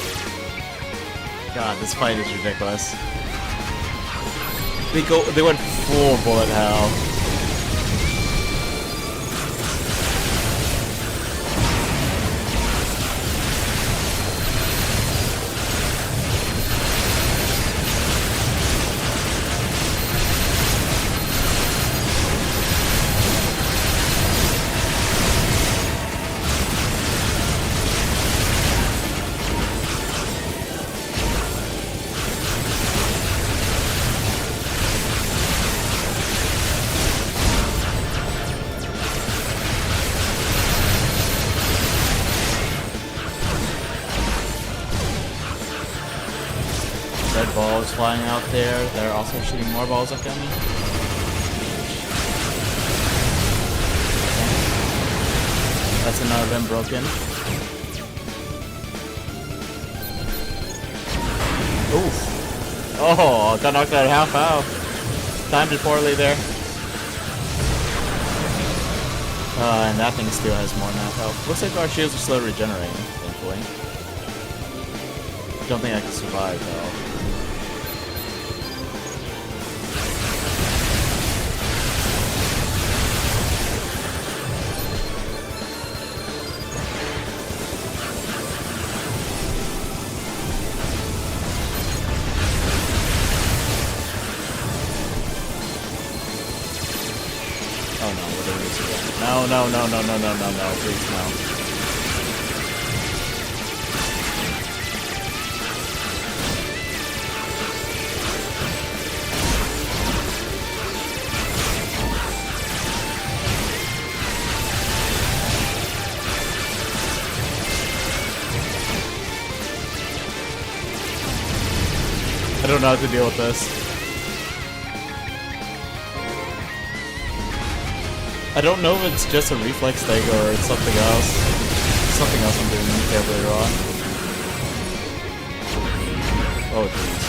God, this fight is ridiculous. They went full bullet hell. Red balls flying out there. They're also shooting more balls at me. Okay. That's another of them broken. Oof. Oh, got knocked out half out. Timed it poorly there. And that thing still has more than half health. Looks like our shields are slowly regenerating, thankfully. Don't think I can survive though. Oh no, we're doing this again. No, please no. I don't know how to deal with this. I don't know if it's just a reflex thing or it's something else. Something else I'm doing terribly wrong. Oh jeez.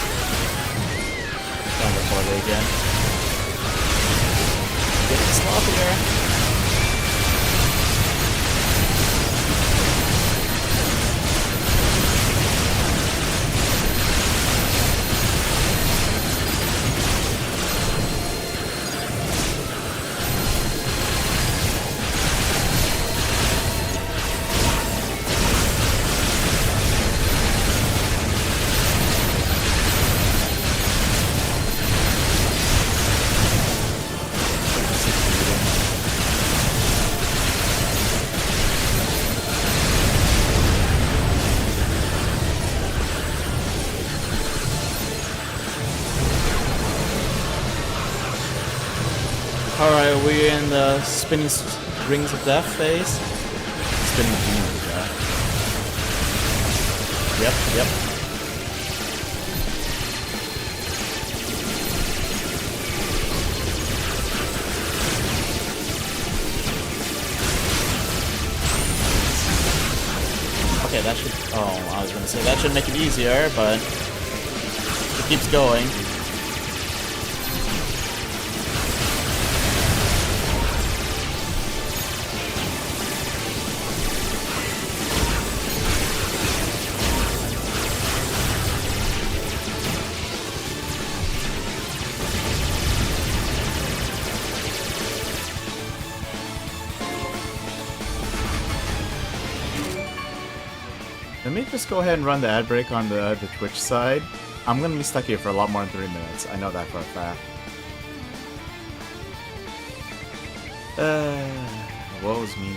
Found the portal again. Getting sloppier. Alright, are we in the spinning rings of death phase? Spinning rings of death. Yep. Okay, that should... Oh, I was gonna say that should make it easier, but... It keeps going. Let me just go ahead and run the ad break on the Twitch side. I'm gonna be stuck here for a lot more than 3 minutes. I know that for a fact. Woe's me.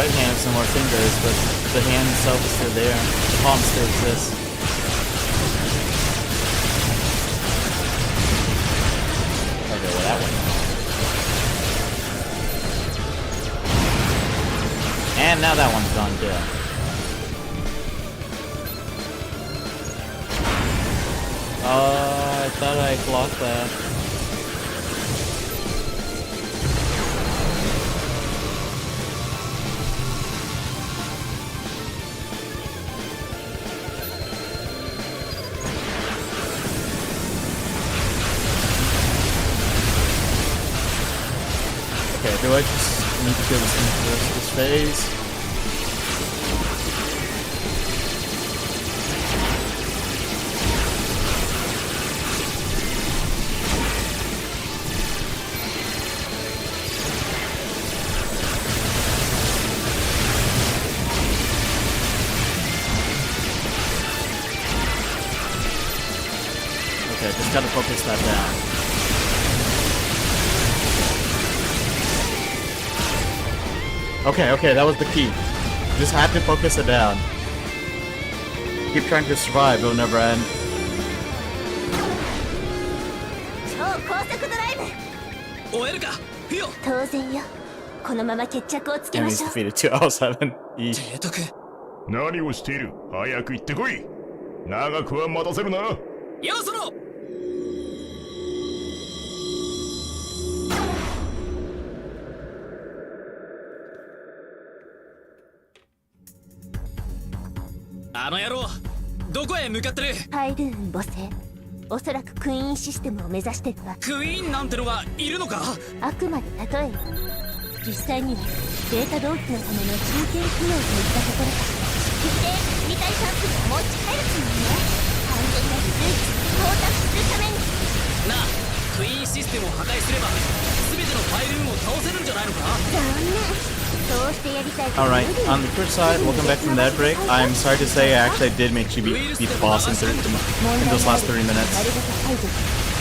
right hand with some more fingers, but the hand itself is still there. The palm still exists. Okay, well that went. And now that one's done too. I thought I blocked that. Okay, do I just need to kill this phase? Okay, just gotta focus that down. Okay, that was the key. Just had to focus it down. Keep trying to survive, it'll never end. 超高速ドライブ終えるかフィオ当然よこのまま決着をつけま Enemies しょう defeated 207. 提督何をしている？早く行ってこい。長くは待たせるな。よそろあの野郎どこへ向かってる？ハイルーン母星おそらくクイーンシステムを目指してるわクイーンなんてのがいるのか？あくまで例えよ実際にはデータ同期のための中堅機能といったところか地球でみたい算数を持ち帰るつもりね完全な技術到達するためになあクイーンシステムを破壊すれば全てのファイルーンを倒せるんじゃないのか？残念そうしてやりたいと Alright, on the first side, welcome back from that break. I'm sorry to say I actually did make you beat the boss in those last 30 minutes. 丸ごと排除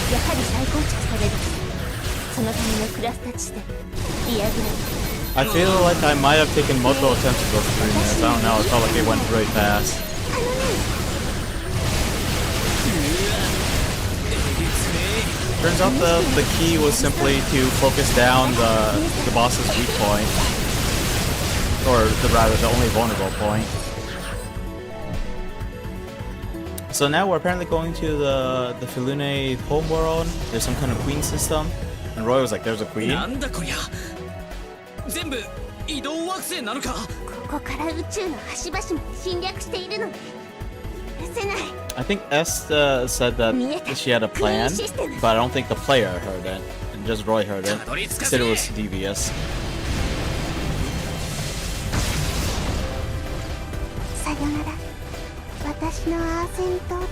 やはり再構築されるそのためのクラスタチでリアグラム I feel like I might have taken multiple attempts to go for 3 minutes. I don't know, it felt like it went really fast. Turns out the key was simply to focus down the boss's weak point. Or rather, the only vulnerable point. So now we're apparently going to the Filune homeworld. There's some kind of queen system. And Roy was like, there's a queen? なんだこりゃ全部移動惑星なのか？ここから宇宙の端々まで侵略しているのに許せない I think S said that she had a plan, but I don't think the player heard it. And just Roy heard it. Said it was devious. さよなら私のアーセントート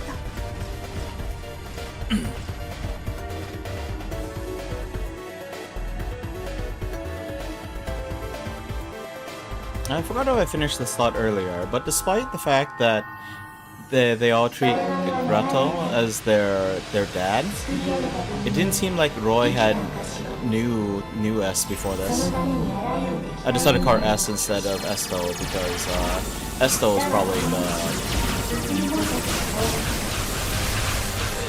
I forgot how I finished the slot earlier, but despite the fact that they all treat Rato as their dad, it didn't seem like Roy had knew S before this. I decided to call her S instead of Esto because Esto is probably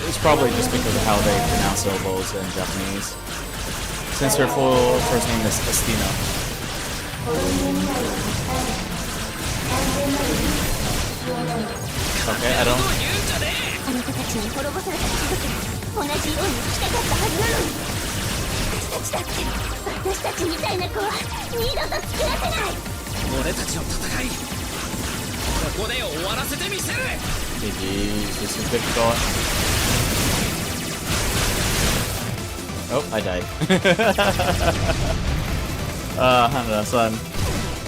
it's probably just because of how they pronounce syllables in Japanese. Since her full first name is Estina. Okay, I don't. あなたたちに滅ぼされた家族同じように生きたかったはずなのに私たちだって私たちみたいな子は二度と作らせない俺たちの戦いここで終わらせてみせる GG, this is difficult. Oh, I died. Hana-san.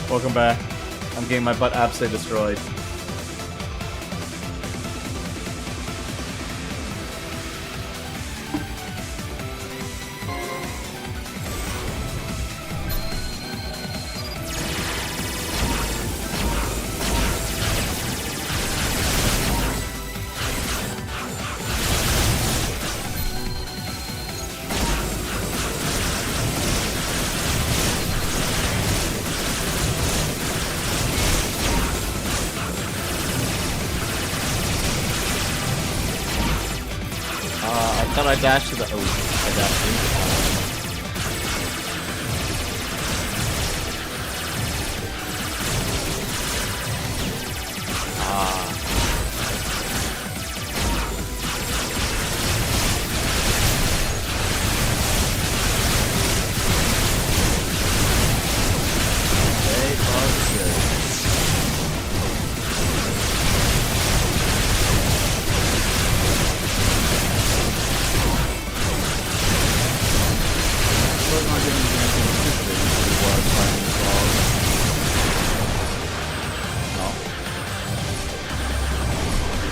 Welcome back. I'm getting my butt absolutely destroyed. thought I dashed to the. Oh, I dashed into the.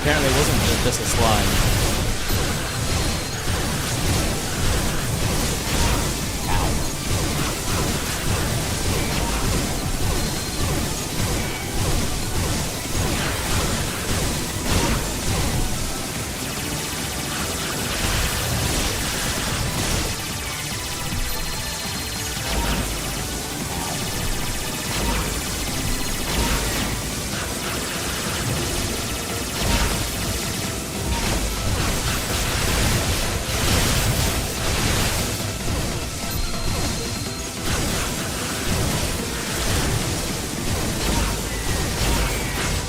Apparently it wasn't just a slime.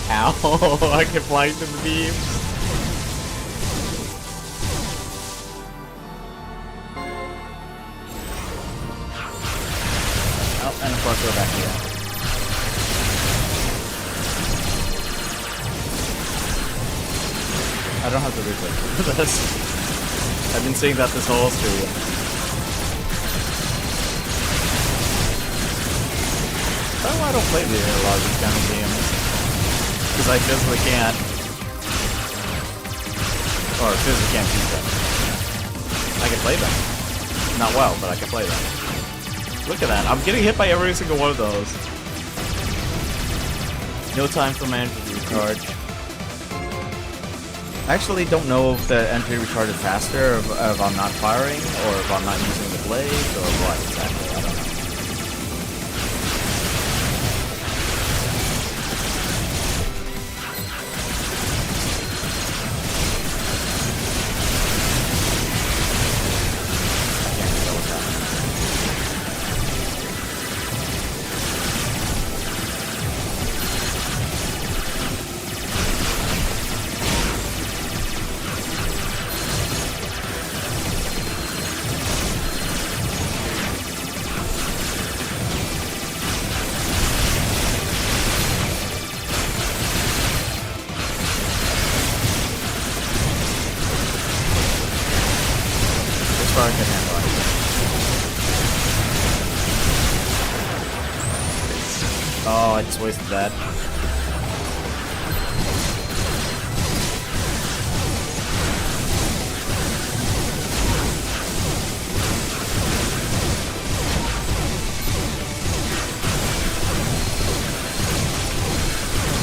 Ow, I can fly into the beams. Oh, and of course we're back here. I don't have to replay this. I've been saying that this whole stream. I don't know why I don't play a lot of these kind of games. Because I physically can't. Or physically can't beat them. I can play them. Not well, but I can play them. Look at that. I'm getting hit by every single one of those. No time for my energy recharge. I actually don't know if the energy recharge is faster if I'm not firing, or if I'm not using the blade, or what exactly. I don't know. I can handle it. Oh, I just wasted that.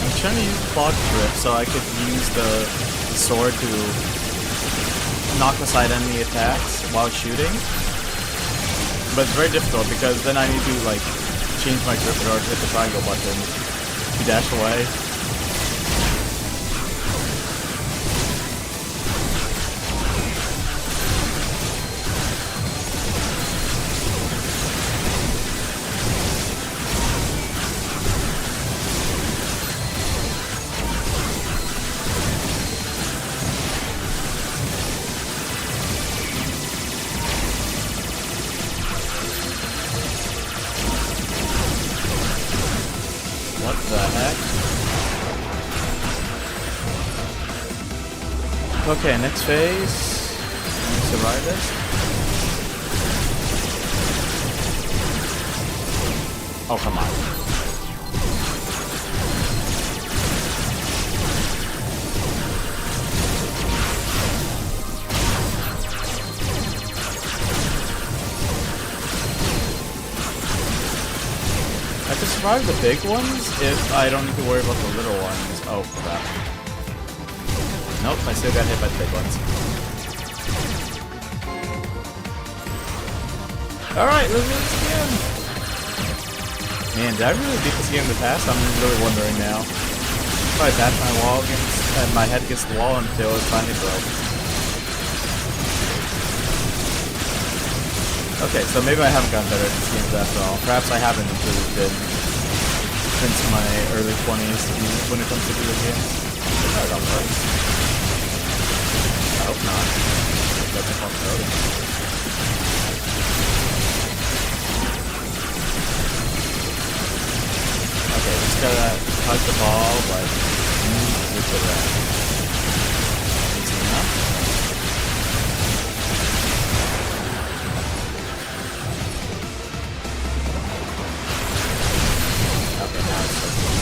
I'm trying to use block grip so I could use the sword to knock aside enemy attacks while shooting, but it's very difficult because then I need to like change my grip in order to hit the triangle button to dash away. What the heck? Okay, next phase. Survive this. Oh, come on. I can survive the big ones if I don't need to worry about the little ones. Oh, crap. Nope, I still got hit by the big ones. Alright, let's do this again. Man, did I really beat this game in the past? I'm really wondering now. Probably bash my wall against, my head against the wall until it finally broke. Okay, so maybe I haven't gotten better at these games after all. Perhaps I haven't improved it since my early 20s when it comes to video games. I don't know. I hope not. That's a possibility. Okay, just gotta touch the ball, but with the red. Easy enough. Okay, now it's so cool.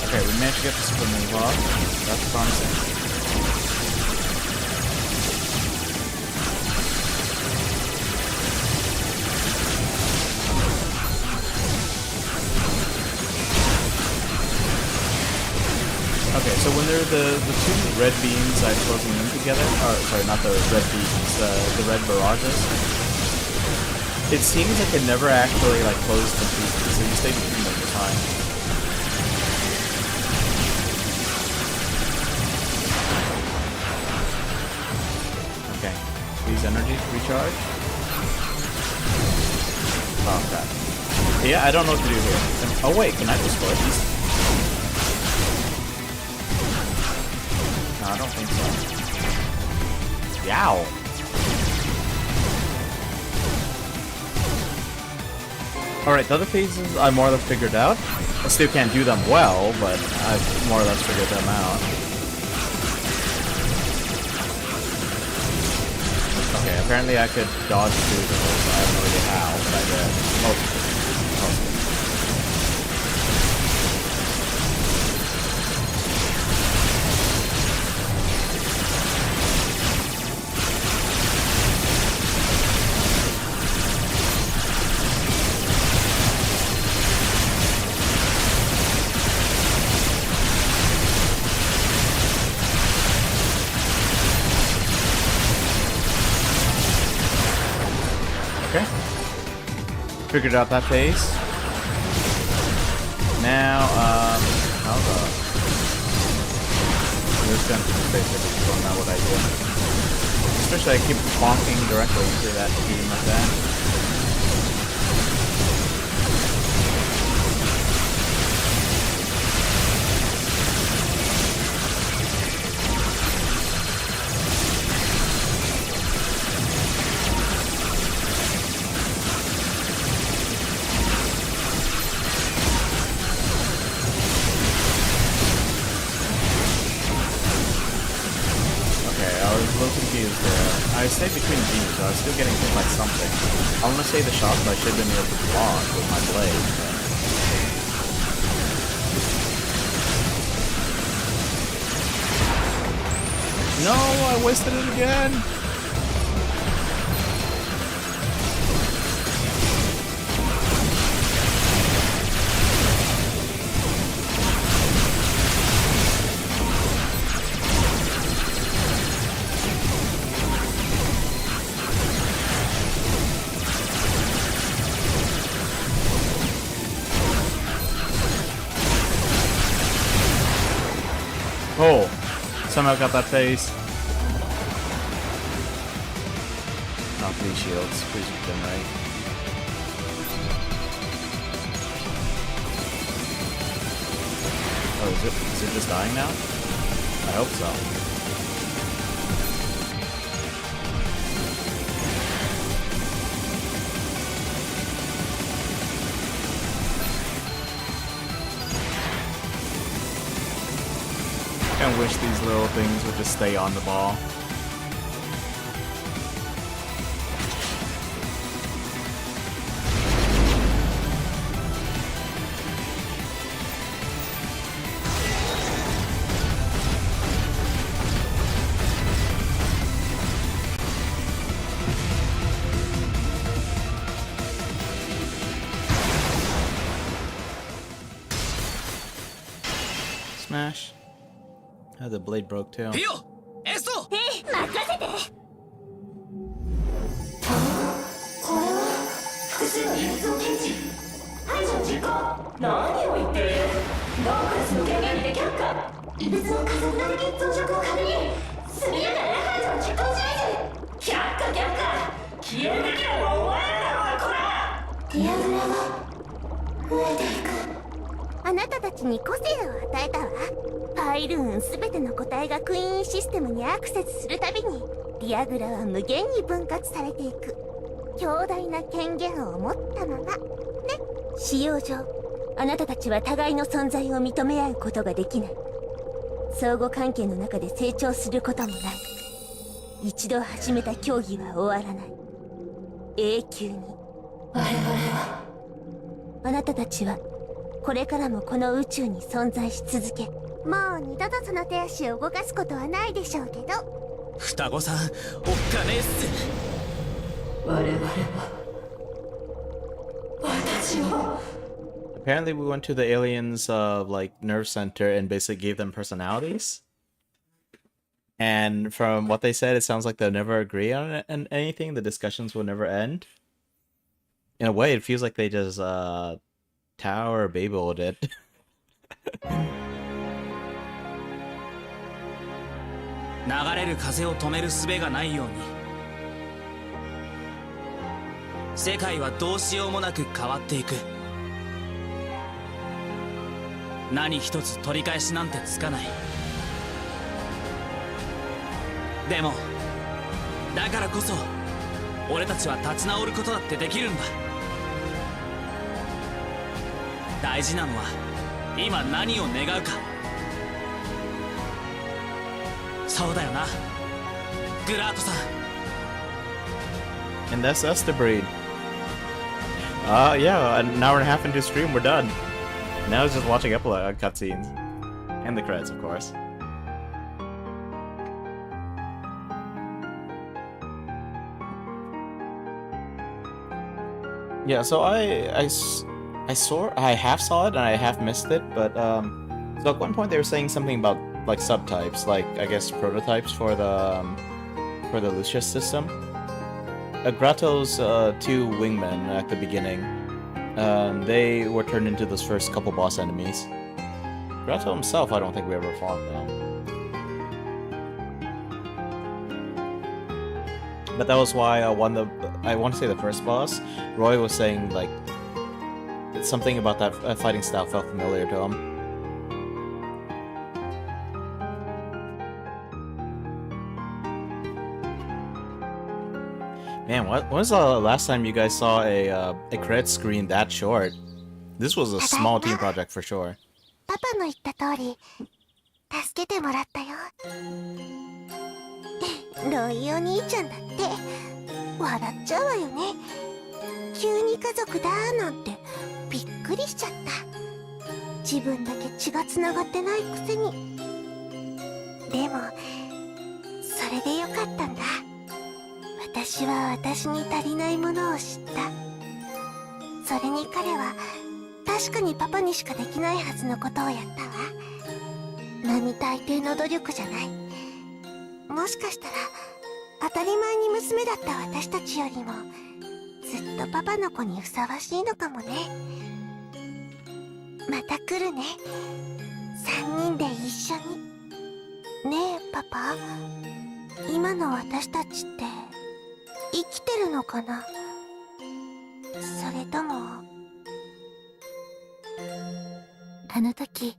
Okay, we managed to get the super move off. That's promising. Okay, so when there are the two red beams I'm closing them together, or sorry, not the red beams, the red barrages, it seems like it never actually like closed completely, so you stay between them for time. Okay, these energies recharge. Oh crap. Yeah, I don't know what to do here. Oh wait, can I destroy these? I don't think so. Yow! Alright, the other phases I more or less figured out. I still can't do them well, but I've more or less figured them out. Okay, apparently I could dodge through those. I have no idea how, but I did. Mostly. Okay. Figured out that phase. Now, hold on. This gun is basically going out what I do. Especially I keep bonking directly into that beam like that. I stayed between beams, so I was still getting hit by something. I want to say the shots I should have been able to block with my blade. But... No, I wasted it again! Oh, somehow got that phase. Not these shields, please get them right. Oh, is it just dying now? I hope so. I wish these little things would just stay on the ball. Smash. Oh, the blade broke too. Pio! Esto! を検知排除実行何を言っている同クラスの権限にて却下異物の加速度的増殖を確認速やかな排除を実行しない却下却下消えるべきなのはお前らだろうがこらディアグラが増えていくあなたたちに個性を与えたわ。パイルーン全ての個体がクイーンシステムにアクセスするたびにディアグラは無限に分割されていく。強大な権限を持ったままね。使用上あなたたちは互いの存在を認め合うことができない。相互関係の中で成長することもない。一度始めた競技は終わらない。永久に。我々はあなたたちはこれからもこの宇宙に存在し続け、もう二度とその手足を動かすことはないでしょうけど。双子さんおっかねえっす。我々は私を Apparently, we went to the aliens' like nerve center and basically gave them personalities. And from what they said, it sounds like they'll never agree on anything. The discussions will never end. In a way, it feels like they just Tower Babeled it. 流れる風を止める術がないように世界はどうしようもなく変わっていく。何一つ取り返しなんてつかない。でもだからこそ俺たちは立ち直ることだってできるんだ。大事なのは今何を願うか。そうだよなグラートさん。 And that's Astebreed. Yeah, an hour and a half into stream, we're done. Now it's just watching epilogue cutscenes. And the credits, of course. Yeah, so I half saw it and I half missed it, but so at one point they were saying something about like subtypes, like I guess prototypes for the Lucius system. Grato's two wingmen at the beginning, they were turned into those first couple boss enemies. Grato himself, I don't think we ever fought though. But that was why I want to say the first boss, Roy was saying like something about that fighting style felt familiar to him. Man, when was the last time you guys saw a credit screen that short? This was a small team project for sure. パパの言った通り助けてもらったよ。ロイお兄ちゃんだって笑っちゃうわよね。急に家族だなんてびっくりしちゃった。自分だけ血がつながってないくせに。でもそれでよかったんだ。私は私に足りないものを知った。それに彼は確かにパパにしかできないはずのことをやったわ。並大抵の努力じゃない。もしかしたら当たり前に娘だった私たちよりもずっとパパの子にふさわしいのかもね。また来るね。3人で一緒に。ねえパパ、今の私たちって生きてるのかな。それともあの時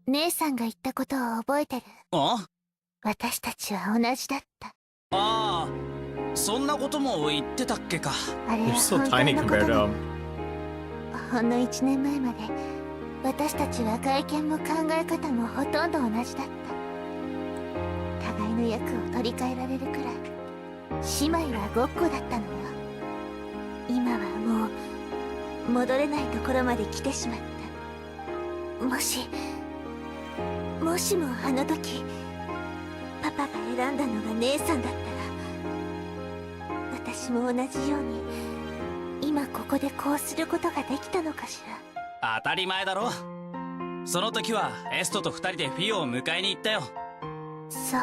姉さんが言ったことを覚えてる？あ私たちは同じだった。ああ、そんなことも言ってたっけか。あれは You're so 本当 tiny のこと compared to な him. ほんの1年前まで私たちは外見も考え方もほとんど同じだった。互いの役を取り替えられるくらい姉妹はごっこだったのよ。今はもう戻れないところまで来てしまった。もしもあの時パパが選んだのが姉さんだったら、私も同じように今ここでこうすることができたのかしら。当たり前だろ。その時はエストと2人でフィオを迎えに行ったよ。そう。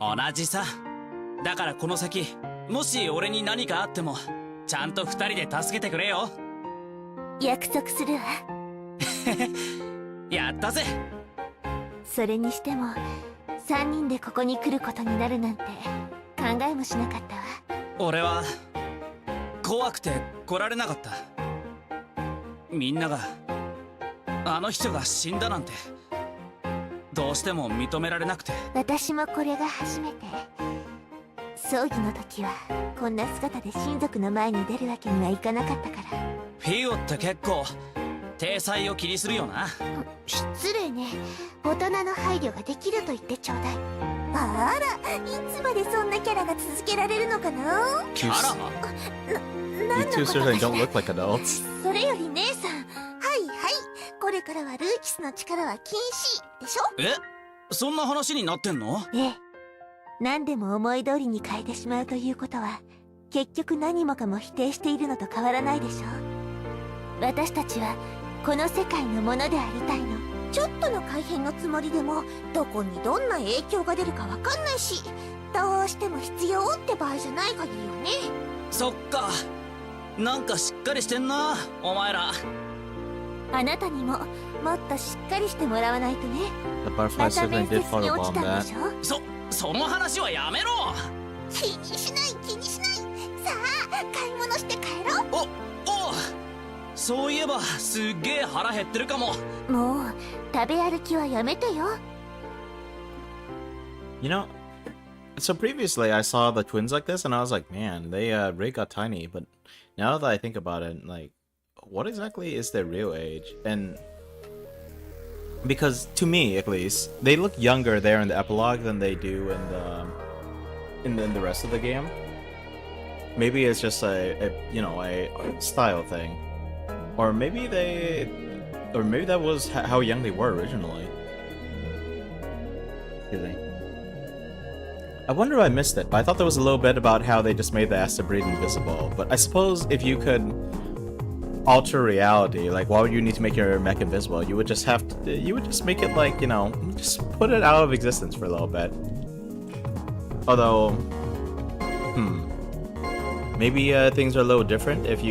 同じさ。だからこの先もし俺に何かあってもちゃんと二人で助けてくれよ。約束するわ。やったぜ。それにしても3人でここに来ることになるなんて考えもしなかったわ。俺は怖くて来られなかった。みんながあの人が死んだなんてどうしても認められなくて。私もこれが初めて。葬儀の時はこんな姿で親族の前に出るわけにはいかなかったから。フィオって結構体裁を気にするよな。失礼ね。大人の配慮ができると言ってちょうだい。あら、いつまでそんなキャラが続けられるのかな。キャラ You two certainly don't look like adults. それより姉さん、はいはい、これからはルーキスの力は禁止でしょ。え、そんな話になってんの？ええ。何でも思い通りに変えてしまうということは結局何もかも否定しているのと変わらないでしょう。私たちはこの世界のものでありたいの。ちょっとの改変のつもりでもどこにどんな影響が出るかわかんないし、どうしても必要って場合じゃない限りよね。そっか、なんかしっかりしてんなお前ら。あなたにももっとしっかりしてもらわないとね。 The butterfly また certainly 面接 did に photobomb 落ちたんで that. しょ。その話はやめろ。気にしない気にしない。さあ買い物して帰ろう。おう、そういえばすっげえ腹減ってるかも。もう食べ歩きはやめてよ。 You know, so previously I saw the twins like this and I was like, man, they really got tiny. But now that I think about it, like, what exactly is their real age? And because to me, at least, they look younger there in the epilogue than they do in the rest of the game. Maybe it's just a style thing, or maybe that was how young they were originally. Excuse me. I wonder if I missed it, but I thought there was a little bit about how they just made the Astebreed invisible. But I suppose if you could alter reality, like why would you need to make your mech invisible? You would just make it like, just put it out of existence for a little bit. Although, maybe things are a little different if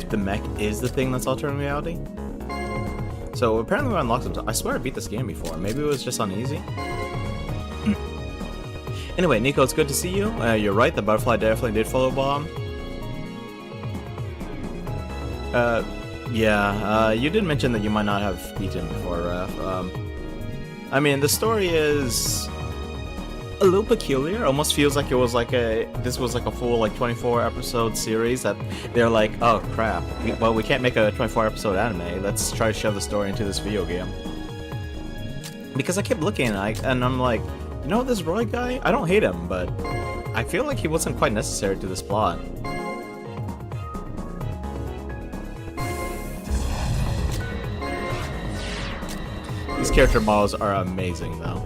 the mech is the thing that's altering reality. So apparently we unlocked some. I swear I beat this game before. Maybe it was just on easy. Anyway, Nico, it's good to see you. You're right, the butterfly definitely did follow bomb. You did mention that you might not have beaten before, Raph. I mean, the story is a little peculiar. Almost feels like it was this was like a full 24 episode series that they're like, oh crap, we can't make a 24 episode anime. Let's try to shove the story into this video game. Because I kept looking and I'm like, this Roy guy, I don't hate him, but I feel like he wasn't quite necessary to this plot. These character models are amazing, though.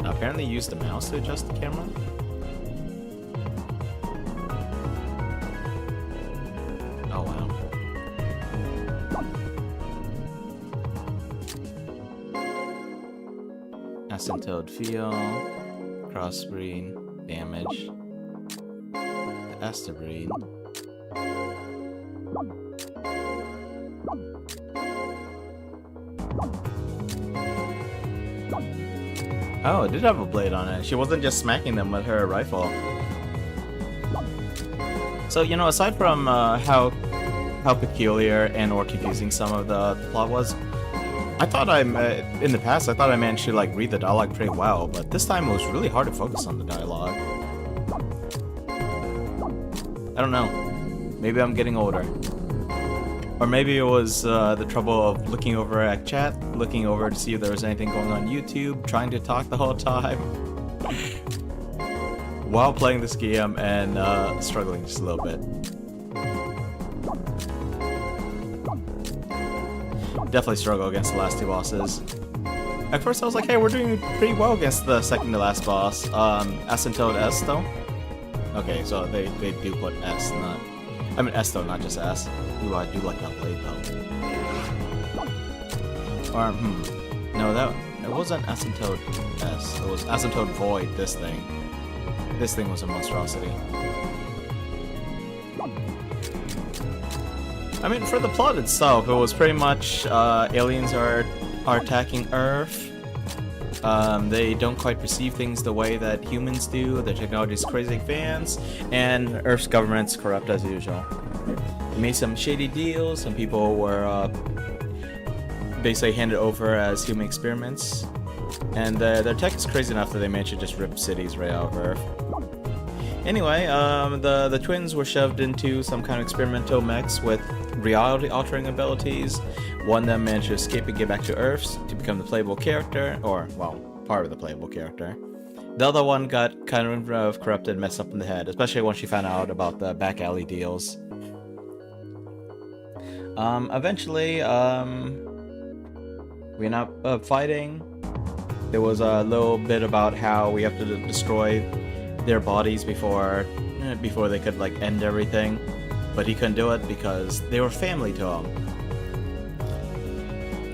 Apparently use the mouse to adjust the camera. Oh wow. Asymptote feel, crossbreed, damage, the Astebreed. Oh, it did have a blade on it. She wasn't just smacking them with her rifle. So, aside from how peculiar and or confusing some of the plot was, I thought in the past, I thought I managed to read the dialogue pretty well, but this time it was really hard to focus on the dialogue. I don't know. Maybe I'm getting older. Or maybe it was the trouble of looking over at chat, looking over to see if there was anything going on YouTube, trying to talk the whole time while playing this game and struggling just a little bit. Definitely struggle against the last two bosses. At first I was like, hey, we're doing pretty well against the second to last boss. Asymptote S though? Okay, so they do put S, S though, not just S. Ooh, I do like that blade though. Or, no, it wasn't Asymptote S. It was Asymptote Void, this thing. This thing was a monstrosity. I mean, for the plot itself, it was pretty much aliens are attacking Earth. They don't quite perceive things the way that humans do. Their technology is crazy advanced, and Earth's government's corrupt as usual. They made some shady deals. Some people were basically handed over as human experiments, and their tech is crazy enough that they managed to just rip cities right out of Earth. Anyway, the twins were shoved into some kind of experimental mechs with reality-altering abilities. One of them managed to escape and get back to Earth to become the playable character, or, well, part of the playable character. The other one got kind of corrupted and messed up in the head, especially once she found out about the back alley deals. Eventually, we end up fighting. There was a little bit about how we have to destroy their bodies before they could like end everything, but he couldn't do it because they were family to him.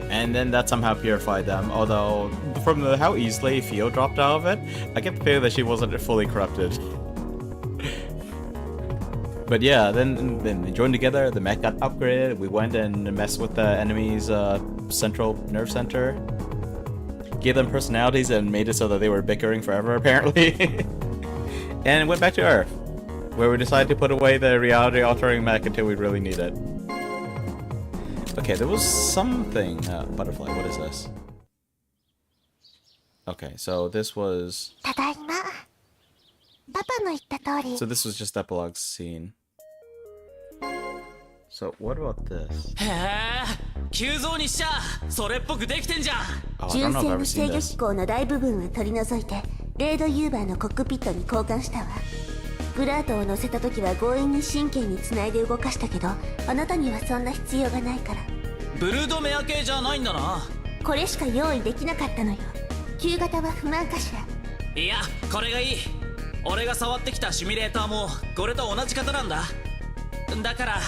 And then that somehow purified them, although from how easily Fio dropped out of it, I get the feeling that she wasn't fully corrupted. But yeah, then they joined together, the mech got upgraded, we went and messed with the enemy's central nerve center, gave them personalities and made it so that they were bickering forever apparently. And went back to Earth, where we decided to put away the reality-altering mech until we really need it. Okay, there was something... butterfly, what is this? Okay, so this was... So this was just epilogue scene. So what about this? Oh, I don't know if I've ever seen this. レードユーバーのコックピットに交換したわ。グラートを乗せた時は強引に神経につないで動かしたけど、あなたにはそんな必要がないから。ブルードメア系じゃないんだな。これしか用意できなかったのよ。旧型は不満かしら。いや、これがいい。俺が触ってきたシミュレーターもこれと同じ型なんだ。だから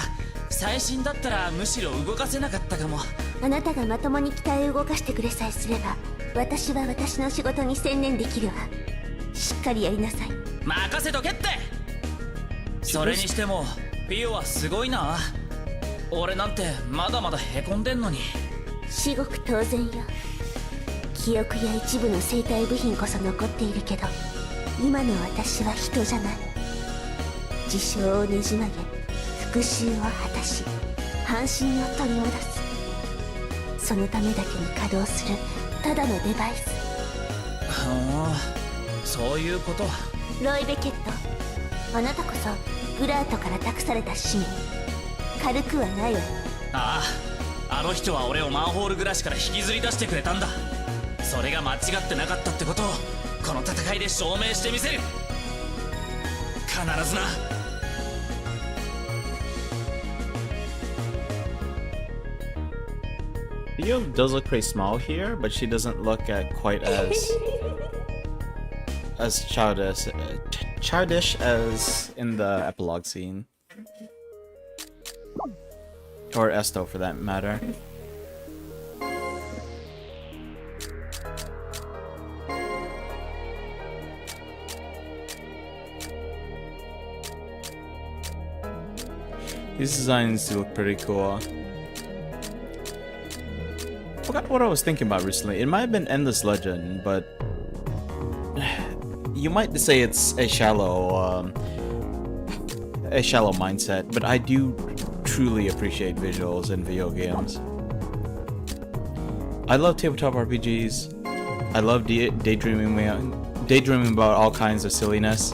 最新だったらむしろ動かせなかったかも。あなたがまともに機体を動かしてくれさえすれば、私は私の仕事に専念できるわ。しっかりやりなさい。任せとけって。それにしてもピオはすごいな。俺なんてまだまだへこんでんのに。至極当然よ。記憶や一部の生体部品こそ残っているけど、今の私は人じゃない。事象をねじ曲げ、復讐を果たし、半身を取り戻す。そのためだけに稼働するただのデバイス。はあ、そういうこと。ロイベケット、あなたこそグラートから託された使命、軽くはないわ。ああ、あの人は俺をマンホール暮らしから引きずり出してくれたんだ。それが間違ってなかったってことをこの戦いで証明してみせる。必ずな。Theo does look pretty small here, but she doesn't look quite as childish as in the epilogue scene, or Esto for that matter. These designs do look pretty cool. Forgot what I was thinking about recently. It might have been Endless Legend, but you might say it's a shallow mindset. But I do truly appreciate visuals in video games. I love tabletop RPGs. I love daydreaming about all kinds of silliness.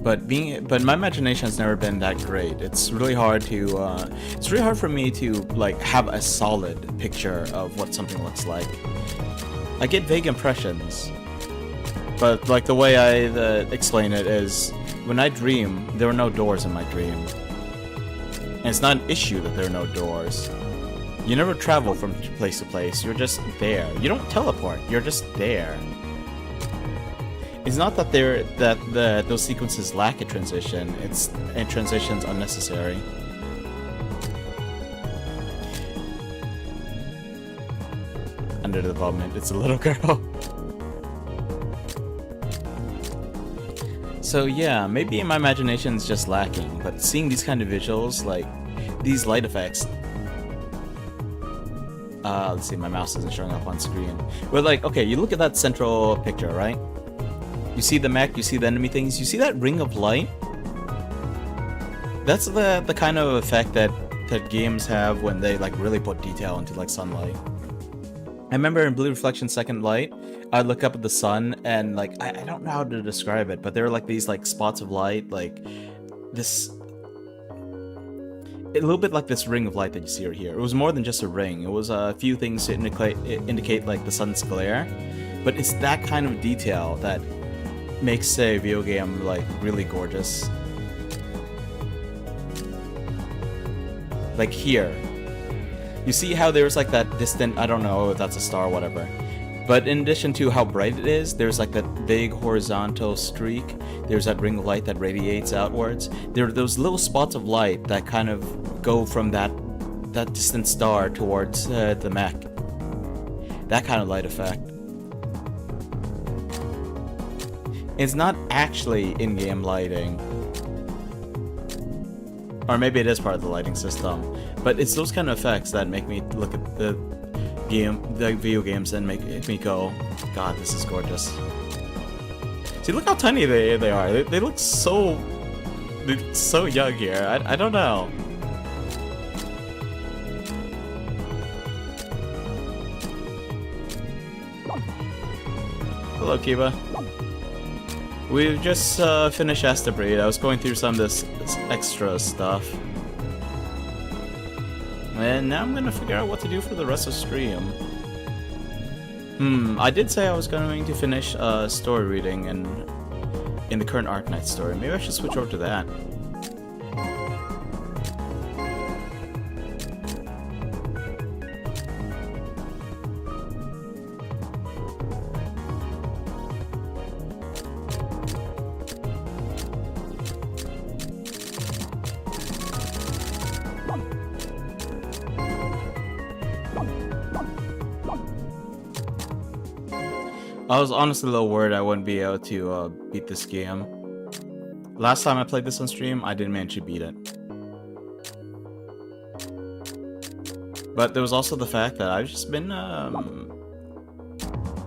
But my imagination has never been that great. It's really hard for me to like have a solid picture of what something looks like. I get vague impressions, but like the way I explain it is, when I dream, there are no doors in my dream, and it's not an issue that there are no doors. You never travel from place to place. You're just there. You don't teleport. You're just there. It's not that those sequences lack a transition. A transition's unnecessary. Under development, it's a little girl. So yeah, maybe my imagination's just lacking, but seeing these kind of visuals, like these light effects. Let's see, my mouse isn't showing up on screen. But like, okay, you look at that central picture, right? You see the mech, you see the enemy things, you see that ring of light? That's the kind of effect that games have when they like really put detail into like sunlight. I remember in Blue Reflection Second Light, I'd look up at the sun and like I don't know how to describe it, but there were like these like spots of light, like this a little bit like this ring of light that you see right here. It was more than just a ring. It was a few things to indicate like the sun's glare, but it's that kind of detail that makes a video game like really gorgeous. Like here, you see how there's like that distant, I don't know if that's a star or whatever, but in addition to how bright it is, there's like that big horizontal streak, there's that ring of light that radiates outwards. There are those little spots of light that kind of go from that distant star towards the mech. That kind of light effect. It's not actually in-game lighting. Or maybe it is part of the lighting system. But it's those kind of effects that make me look at the video games and make me go, God, this is gorgeous. See, look how tiny they are. They look so young here. I don't know. Hello, Kiba. We've just finished Astebreed. I was going through some of this extra stuff. And now I'm gonna figure out what to do for the rest of the stream. I did say I was going to finish story reading in the current Arknight story. Maybe I should switch over to that. I was honestly a little worried I wouldn't be able to beat this game. Last time I played this on stream, I didn't manage to beat it. But there was also the fact that I've just been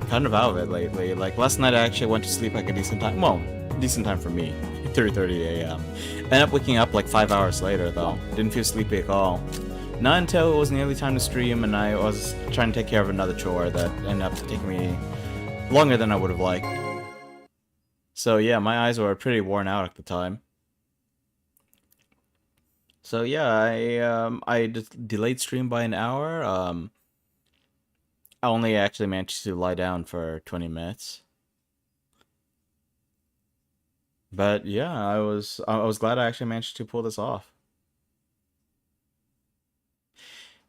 kind of out of it lately. Like last night I actually went to sleep like a decent time. Well, decent time for me. 3:30 a.m. Ended up waking up like 5 hours later though. Didn't feel sleepy at all. Not until it was nearly time to stream and I was trying to take care of another chore that ended up taking me longer than I would have liked. So yeah, my eyes were pretty worn out at the time. So yeah, I delayed stream by an hour. I only actually managed to lie down for 20 minutes. But yeah, I was glad I actually managed to pull this off.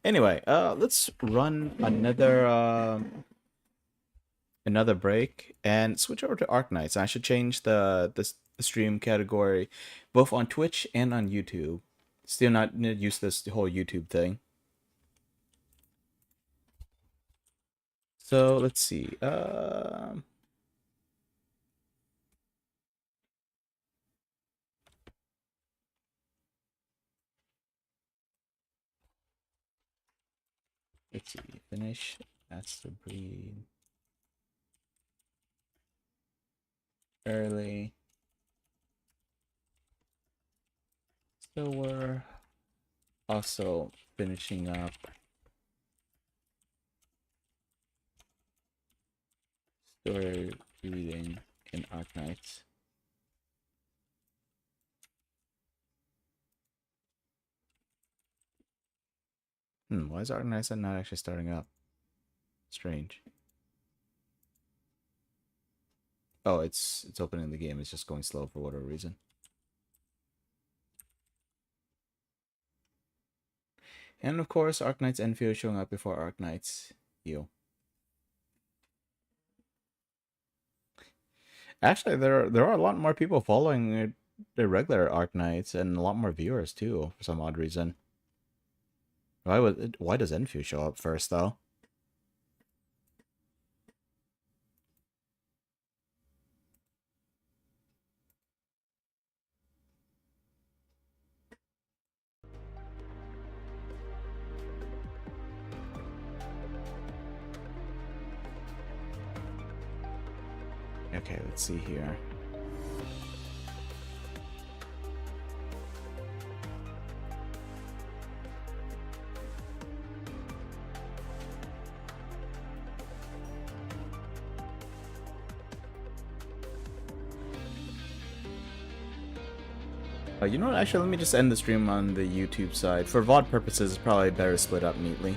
Anyway, let's run another break and switch over to Arknights. I should change the stream category both on Twitch and on YouTube. Still not used to this whole YouTube thing. So let's see. Let's see. Finish. That's the breed. Early. So we're also finishing up story reading in Arknights. Why is Arknights not actually starting up? Strange. Oh, it's opening the game. It's just going slow for whatever reason. And of course, Arknights Enfield showing up before Arknights Heal. Actually, there are a lot more people following the regular Arknights and a lot more viewers too, for some odd reason. Why does Enfield show up first though? Okay, let's see here. You know what? Actually, let me just end the stream on the YouTube side. For VOD purposes, it's probably better split up neatly.